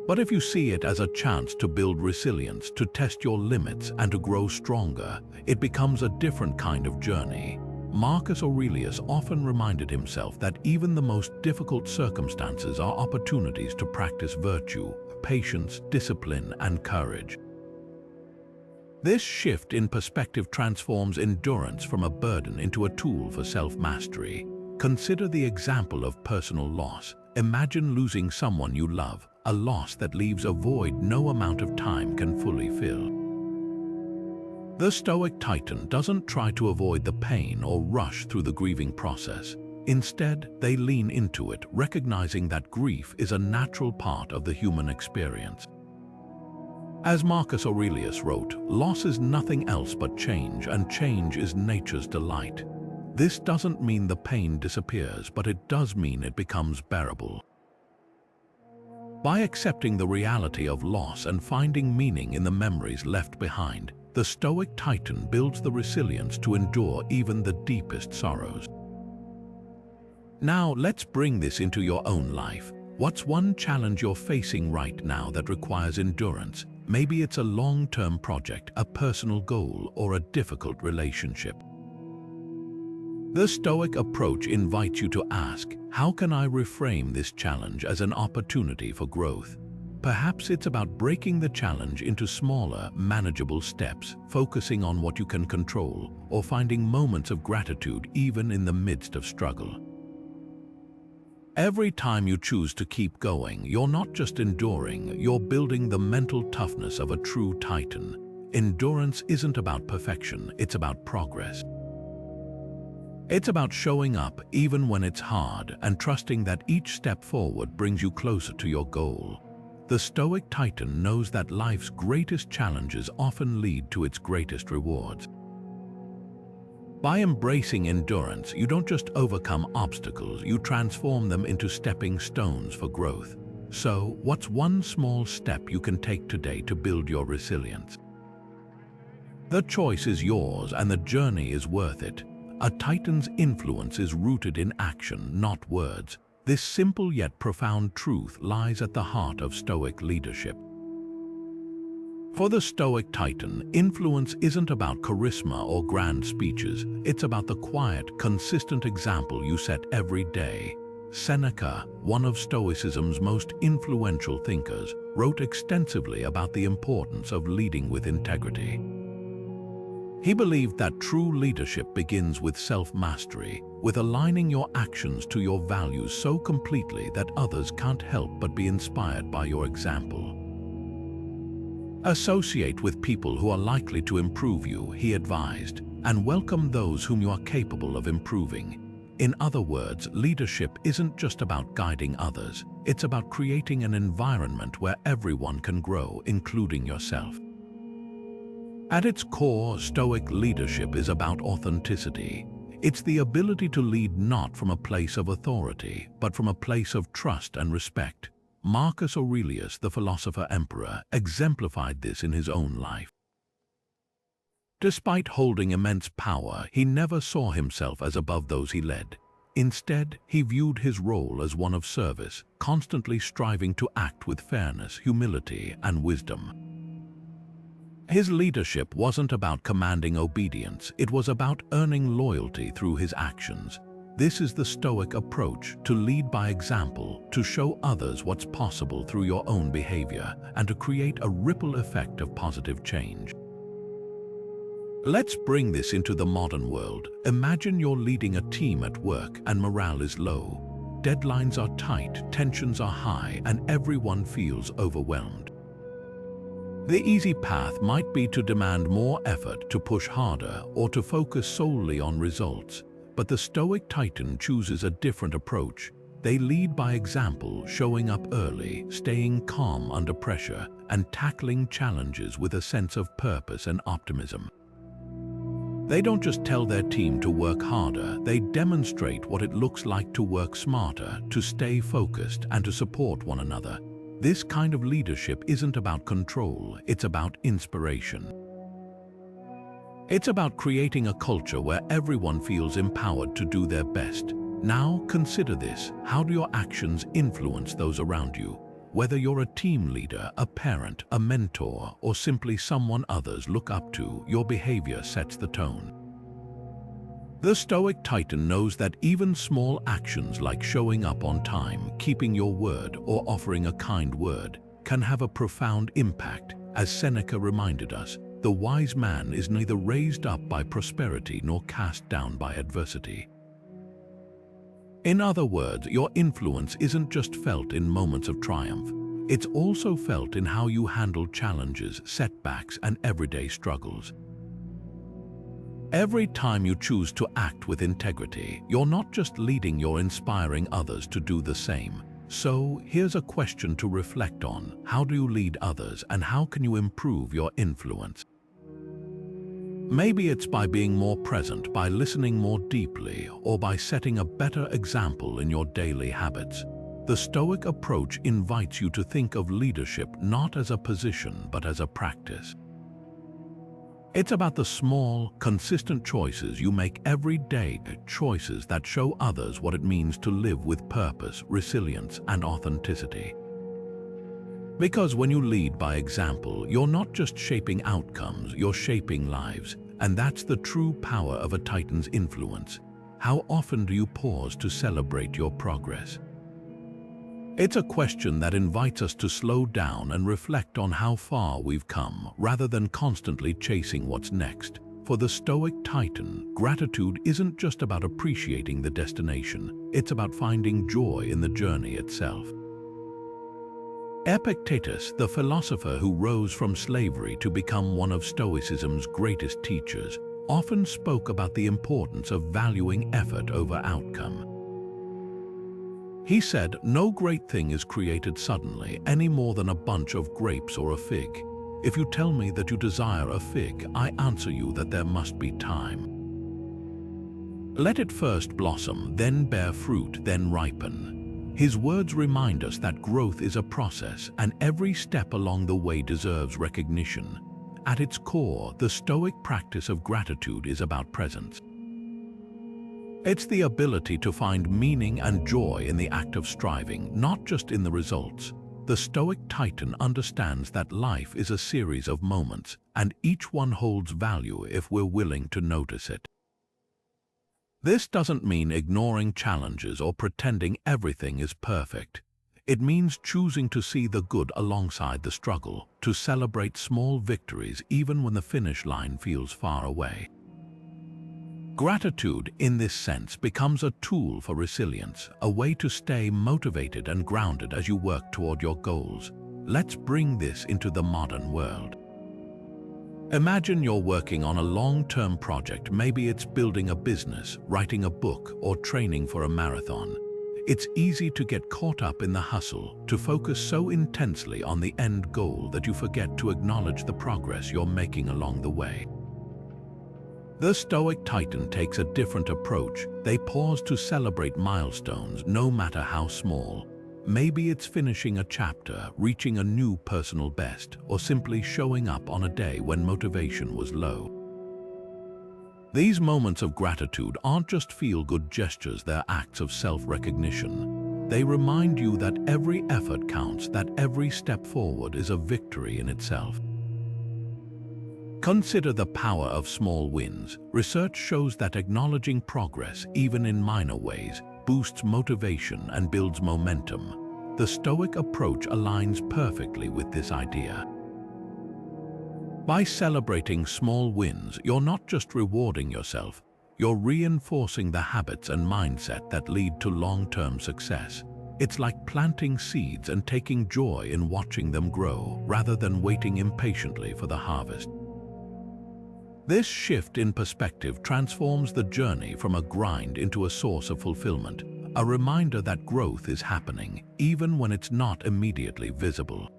But if you see it as a chance to build resilience, to test your limits, and to grow stronger, it becomes a different kind of journey. Marcus Aurelius often reminded himself that even the most difficult circumstances are opportunities to practice virtue, patience, discipline, and courage. This shift in perspective transforms endurance from a burden into a tool for self-mastery. Consider the example of personal loss. Imagine losing someone you love, a loss that leaves a void no amount of time can fully fill. The Stoic Titan doesn't try to avoid the pain or rush through the grieving process. Instead, they lean into it, recognizing that grief is a natural part of the human experience. As Marcus Aurelius wrote, "Loss is nothing else but change, and change is nature's delight." This doesn't mean the pain disappears, but it does mean it becomes bearable. By accepting the reality of loss and finding meaning in the memories left behind, the Stoic Titan builds the resilience to endure even the deepest sorrows. Now, let's bring this into your own life. What's one challenge you're facing right now that requires endurance? Maybe it's a long-term project, a personal goal, or a difficult relationship. The Stoic approach invites you to ask, how can I reframe this challenge as an opportunity for growth? Perhaps it's about breaking the challenge into smaller, manageable steps, focusing on what you can control, or finding moments of gratitude even in the midst of struggle. Every time you choose to keep going, you're not just enduring, you're building the mental toughness of a true Titan. Endurance isn't about perfection, it's about progress. It's about showing up even when it's hard and trusting that each step forward brings you closer to your goal. The Stoic Titan knows that life's greatest challenges often lead to its greatest rewards. By embracing endurance, you don't just overcome obstacles, you transform them into stepping stones for growth. So, what's one small step you can take today to build your resilience? The choice is yours and the journey is worth it. A Titan's influence is rooted in action, not words. This simple yet profound truth lies at the heart of Stoic leadership. For the Stoic Titan, influence isn't about charisma or grand speeches. It's about the quiet, consistent example you set every day. Seneca, one of Stoicism's most influential thinkers, wrote extensively about the importance of leading with integrity. He believed that true leadership begins with self-mastery, with aligning your actions to your values so completely that others can't help but be inspired by your example. Associate with people who are likely to improve you, he advised, and welcome those whom you are capable of improving. In other words, leadership isn't just about guiding others, it's about creating an environment where everyone can grow, including yourself. At its core, Stoic leadership is about authenticity. It's the ability to lead not from a place of authority, but from a place of trust and respect. Marcus Aurelius, the philosopher-emperor, exemplified this in his own life. Despite holding immense power, he never saw himself as above those he led. Instead, he viewed his role as one of service, constantly striving to act with fairness, humility, and wisdom. His leadership wasn't about commanding obedience, it was about earning loyalty through his actions. This is the Stoic approach: to lead by example, to show others what's possible through your own behavior, and to create a ripple effect of positive change. Let's bring this into the modern world. Imagine you're leading a team at work and morale is low. Deadlines are tight, tensions are high, and everyone feels overwhelmed. The easy path might be to demand more effort, to push harder, or to focus solely on results. But the Stoic Titan chooses a different approach. They lead by example, showing up early, staying calm under pressure, and tackling challenges with a sense of purpose and optimism. They don't just tell their team to work harder, they demonstrate what it looks like to work smarter, to stay focused, and to support one another. This kind of leadership isn't about control, it's about inspiration. It's about creating a culture where everyone feels empowered to do their best. Now consider this: how do your actions influence those around you? Whether you're a team leader, a parent, a mentor, or simply someone others look up to, your behavior sets the tone. The Stoic Titan knows that even small actions like showing up on time, keeping your word, or offering a kind word can have a profound impact. As Seneca reminded us, the wise man is neither raised up by prosperity nor cast down by adversity. In other words, your influence isn't just felt in moments of triumph. It's also felt in how you handle challenges, setbacks, and everyday struggles. Every time you choose to act with integrity, you're not just leading, you're inspiring others to do the same. So, here's a question to reflect on: how do you lead others, and how can you improve your influence? Maybe it's by being more present, by listening more deeply, or by setting a better example in your daily habits. The Stoic approach invites you to think of leadership not as a position, but as a practice. It's about the small, consistent choices you make every day, choices that show others what it means to live with purpose, resilience, and authenticity. Because when you lead by example, you're not just shaping outcomes, you're shaping lives. And that's the true power of a Titan's influence. How often do you pause to celebrate your progress? It's a question that invites us to slow down and reflect on how far we've come, rather than constantly chasing what's next. For the Stoic Titan, gratitude isn't just about appreciating the destination, it's about finding joy in the journey itself. Epictetus, the philosopher who rose from slavery to become one of Stoicism's greatest teachers, often spoke about the importance of valuing effort over outcome. He said, "No great thing is created suddenly, any more than a bunch of grapes or a fig. If you tell me that you desire a fig, I answer you that there must be time. Let it first blossom, then bear fruit, then ripen." His words remind us that growth is a process, and every step along the way deserves recognition. At its core, the Stoic practice of gratitude is about presence. It's the ability to find meaning and joy in the act of striving, not just in the results. The Stoic Titan understands that life is a series of moments, and each one holds value if we're willing to notice it. This doesn't mean ignoring challenges or pretending everything is perfect. It means choosing to see the good alongside the struggle, to celebrate small victories even when the finish line feels far away. Gratitude, in this sense, becomes a tool for resilience, a way to stay motivated and grounded as you work toward your goals. Let's bring this into the modern world. Imagine you're working on a long-term project. Maybe it's building a business, writing a book, or training for a marathon. It's easy to get caught up in the hustle, to focus so intensely on the end goal that you forget to acknowledge the progress you're making along the way. The Stoic Titan takes a different approach. They pause to celebrate milestones, no matter how small. Maybe it's finishing a chapter, reaching a new personal best, or simply showing up on a day when motivation was low. These moments of gratitude aren't just feel-good gestures, they're acts of self-recognition. They remind you that every effort counts, that every step forward is a victory in itself. Consider the power of small wins. Research shows that acknowledging progress, even in minor ways, boosts motivation and builds momentum. The Stoic approach aligns perfectly with this idea. By celebrating small wins, you're not just rewarding yourself, you're reinforcing the habits and mindset that lead to long-term success. It's like planting seeds and taking joy in watching them grow, rather than waiting impatiently for the harvest. This shift in perspective transforms the journey from a grind into a source of fulfillment, a reminder that growth is happening, even when it's not immediately visible.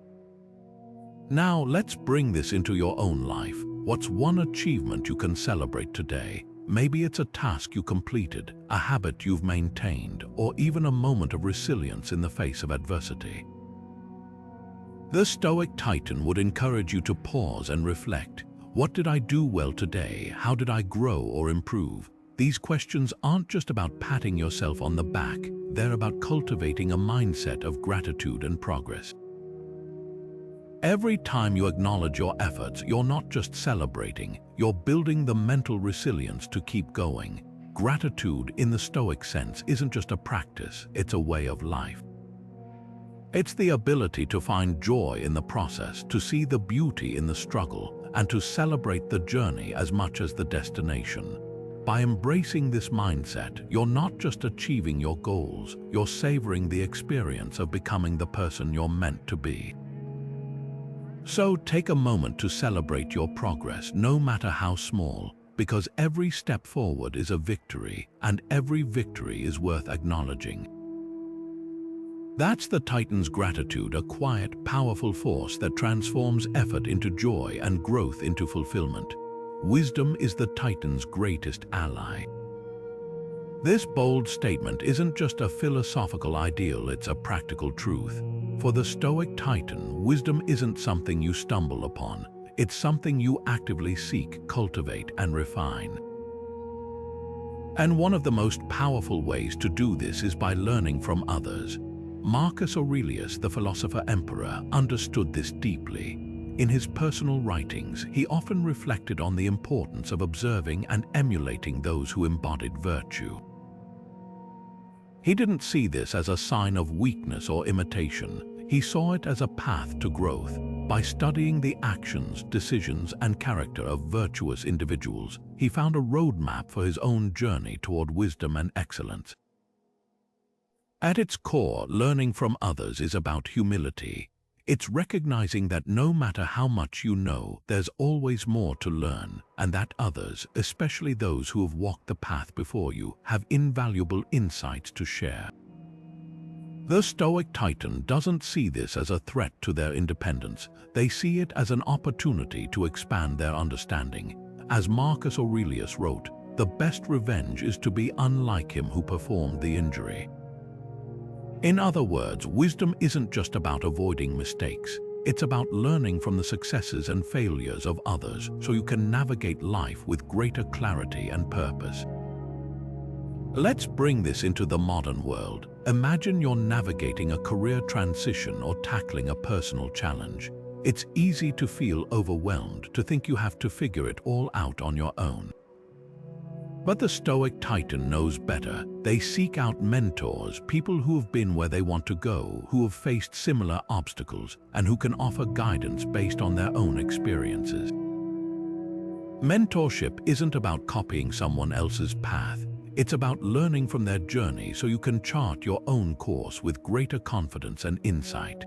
Now, let's bring this into your own life. What's one achievement you can celebrate today? Maybe it's a task you completed, a habit you've maintained, or even a moment of resilience in the face of adversity. The Stoic Titan would encourage you to pause and reflect. What did I do well today? How did I grow or improve? These questions aren't just about patting yourself on the back, they're about cultivating a mindset of gratitude and progress. Every time you acknowledge your efforts, you're not just celebrating, you're building the mental resilience to keep going. Gratitude, in the Stoic sense, isn't just a practice, it's a way of life. It's the ability to find joy in the process, to see the beauty in the struggle, and to celebrate the journey as much as the destination. By embracing this mindset, you're not just achieving your goals, you're savoring the experience of becoming the person you're meant to be. So take a moment to celebrate your progress, no matter how small, because every step forward is a victory, and every victory is worth acknowledging. That's the Titan's gratitude, a quiet, powerful force that transforms effort into joy and growth into fulfillment. Wisdom is the Titan's greatest ally. This bold statement isn't just a philosophical ideal, it's a practical truth. For the Stoic Titan, wisdom isn't something you stumble upon. It's something you actively seek, cultivate, and refine. And one of the most powerful ways to do this is by learning from others. Marcus Aurelius, the philosopher-emperor, understood this deeply. In his personal writings, he often reflected on the importance of observing and emulating those who embodied virtue. He didn't see this as a sign of weakness or imitation. He saw it as a path to growth. By studying the actions, decisions, and character of virtuous individuals, he found a roadmap for his own journey toward wisdom and excellence. At its core, learning from others is about humility. It's recognizing that no matter how much you know, there's always more to learn, and that others, especially those who have walked the path before you, have invaluable insights to share. The Stoic Titan doesn't see this as a threat to their independence. They see it as an opportunity to expand their understanding. As Marcus Aurelius wrote, "The best revenge is to be unlike him who performed the injury." In other words, wisdom isn't just about avoiding mistakes. It's about learning from the successes and failures of others so you can navigate life with greater clarity and purpose. Let's bring this into the modern world. Imagine you're navigating a career transition or tackling a personal challenge. It's easy to feel overwhelmed, to think you have to figure it all out on your own. But the Stoic Titan knows better. They seek out mentors, people who have been where they want to go, who have faced similar obstacles, and who can offer guidance based on their own experiences. Mentorship isn't about copying someone else's path. It's about learning from their journey so you can chart your own course with greater confidence and insight.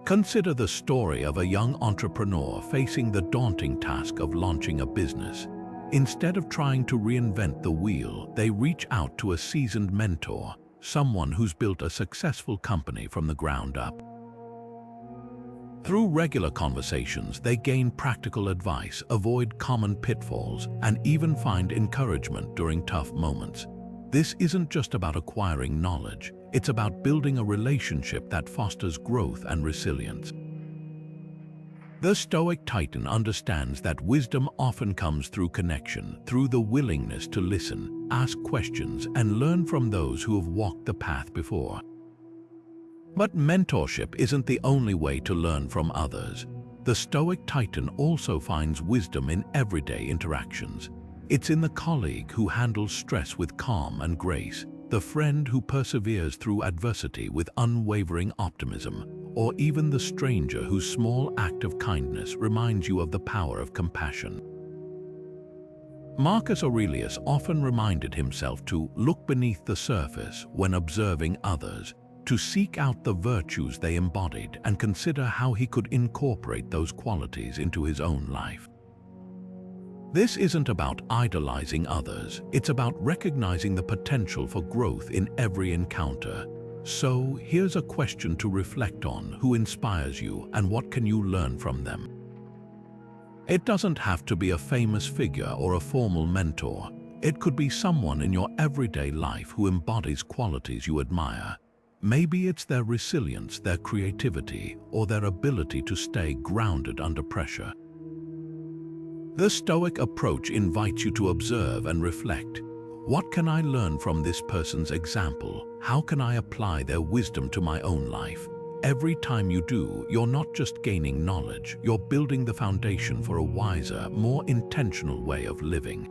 Consider the story of a young entrepreneur facing the daunting task of launching a business. Instead of trying to reinvent the wheel, they reach out to a seasoned mentor, someone who's built a successful company from the ground up. Through regular conversations, they gain practical advice, avoid common pitfalls, and even find encouragement during tough moments. This isn't just about acquiring knowledge, it's about building a relationship that fosters growth and resilience. The Stoic Titan understands that wisdom often comes through connection, through the willingness to listen, ask questions, and learn from those who have walked the path before. But mentorship isn't the only way to learn from others. The Stoic Titan also finds wisdom in everyday interactions. It's in the colleague who handles stress with calm and grace, the friend who perseveres through adversity with unwavering optimism, or even the stranger whose small act of kindness reminds you of the power of compassion. Marcus Aurelius often reminded himself to look beneath the surface when observing others, to seek out the virtues they embodied and consider how he could incorporate those qualities into his own life. This isn't about idolizing others, it's about recognizing the potential for growth in every encounter. So, here's a question to reflect on: who inspires you and what can you learn from them? It doesn't have to be a famous figure or a formal mentor. It could be someone in your everyday life who embodies qualities you admire. Maybe it's their resilience, their creativity, or their ability to stay grounded under pressure. The Stoic approach invites you to observe and reflect. What can I learn from this person's example? How can I apply their wisdom to my own life? Every time you do, you're not just gaining knowledge, you're building the foundation for a wiser, more intentional way of living.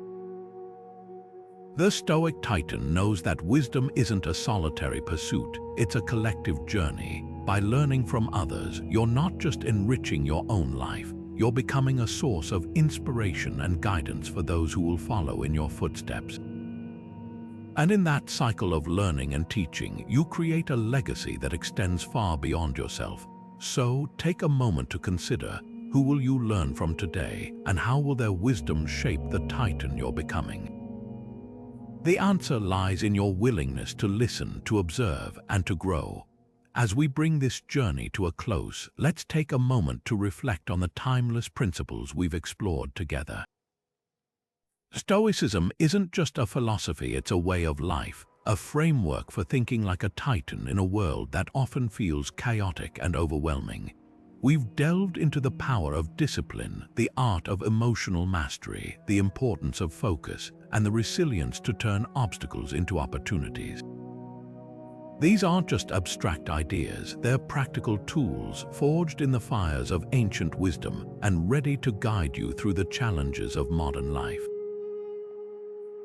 The Stoic Titan knows that wisdom isn't a solitary pursuit, it's a collective journey. By learning from others, you're not just enriching your own life, you're becoming a source of inspiration and guidance for those who will follow in your footsteps. And in that cycle of learning and teaching, you create a legacy that extends far beyond yourself. So, take a moment to consider, who will you learn from today, and how will their wisdom shape the Titan you're becoming? The answer lies in your willingness to listen, to observe, and to grow. As we bring this journey to a close, let's take a moment to reflect on the timeless principles we've explored together. Stoicism isn't just a philosophy, it's a way of life, a framework for thinking like a Titan in a world that often feels chaotic and overwhelming. We've delved into the power of discipline, the art of emotional mastery, the importance of focus, and the resilience to turn obstacles into opportunities. These aren't just abstract ideas, they're practical tools forged in the fires of ancient wisdom and ready to guide you through the challenges of modern life.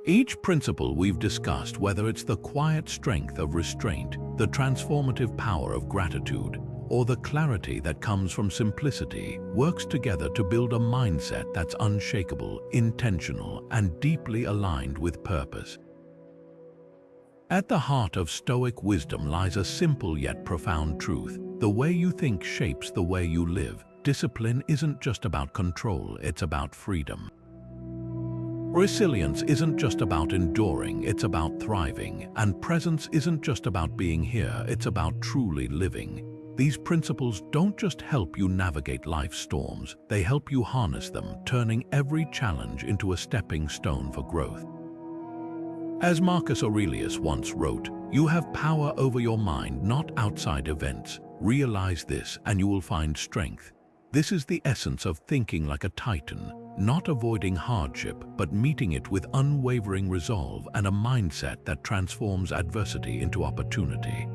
Each principle we've discussed, whether it's the quiet strength of restraint, the transformative power of gratitude, or the clarity that comes from simplicity, works together to build a mindset that's unshakable, intentional, and deeply aligned with purpose. At the heart of Stoic wisdom lies a simple yet profound truth. The way you think shapes the way you live. Discipline isn't just about control, it's about freedom. Resilience isn't just about enduring, it's about thriving. And presence isn't just about being here, it's about truly living. These principles don't just help you navigate life's storms, they help you harness them, turning every challenge into a stepping stone for growth. As Marcus Aurelius once wrote, "You have power over your mind, not outside events. Realize this and you will find strength." This is the essence of thinking like a titan, not avoiding hardship, but meeting it with unwavering resolve and a mindset that transforms adversity into opportunity.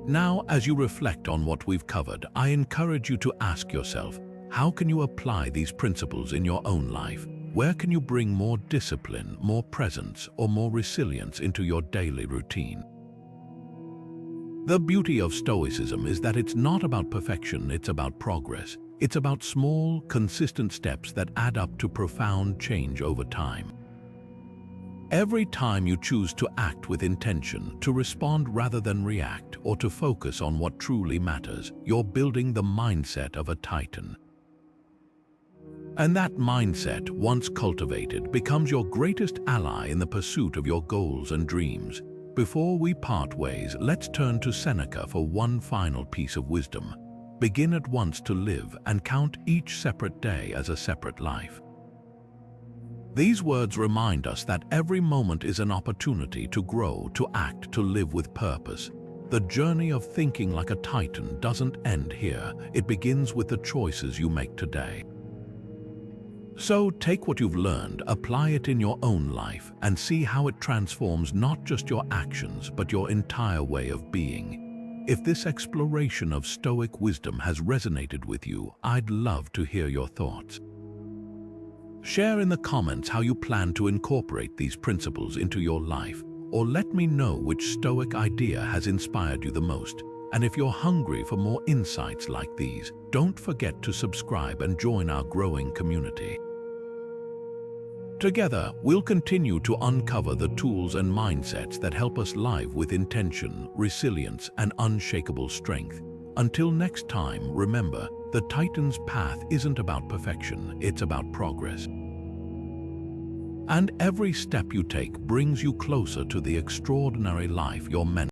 Now, as you reflect on what we've covered, I encourage you to ask yourself, how can you apply these principles in your own life? Where can you bring more discipline, more presence, or more resilience into your daily routine? The beauty of Stoicism is that it's not about perfection, it's about progress. It's about small, consistent steps that add up to profound change over time. Every time you choose to act with intention, to respond rather than react, or to focus on what truly matters, you're building the mindset of a titan. And that mindset, once cultivated, becomes your greatest ally in the pursuit of your goals and dreams. Before we part ways, let's turn to Seneca for one final piece of wisdom. Begin at once to live and count each separate day as a separate life. These words remind us that every moment is an opportunity to grow, to act, to live with purpose. The journey of thinking like a titan doesn't end here. It begins with the choices you make today. So take what you've learned, apply it in your own life, and see how it transforms not just your actions, but your entire way of being. If this exploration of Stoic wisdom has resonated with you, I'd love to hear your thoughts. Share in the comments how you plan to incorporate these principles into your life, or let me know which Stoic idea has inspired you the most. And if you're hungry for more insights like these, don't forget to subscribe and join our growing community. Together, we'll continue to uncover the tools and mindsets that help us live with intention, resilience, and unshakable strength. Until next time, remember, the Titan's path isn't about perfection, it's about progress. And every step you take brings you closer to the extraordinary life you're meant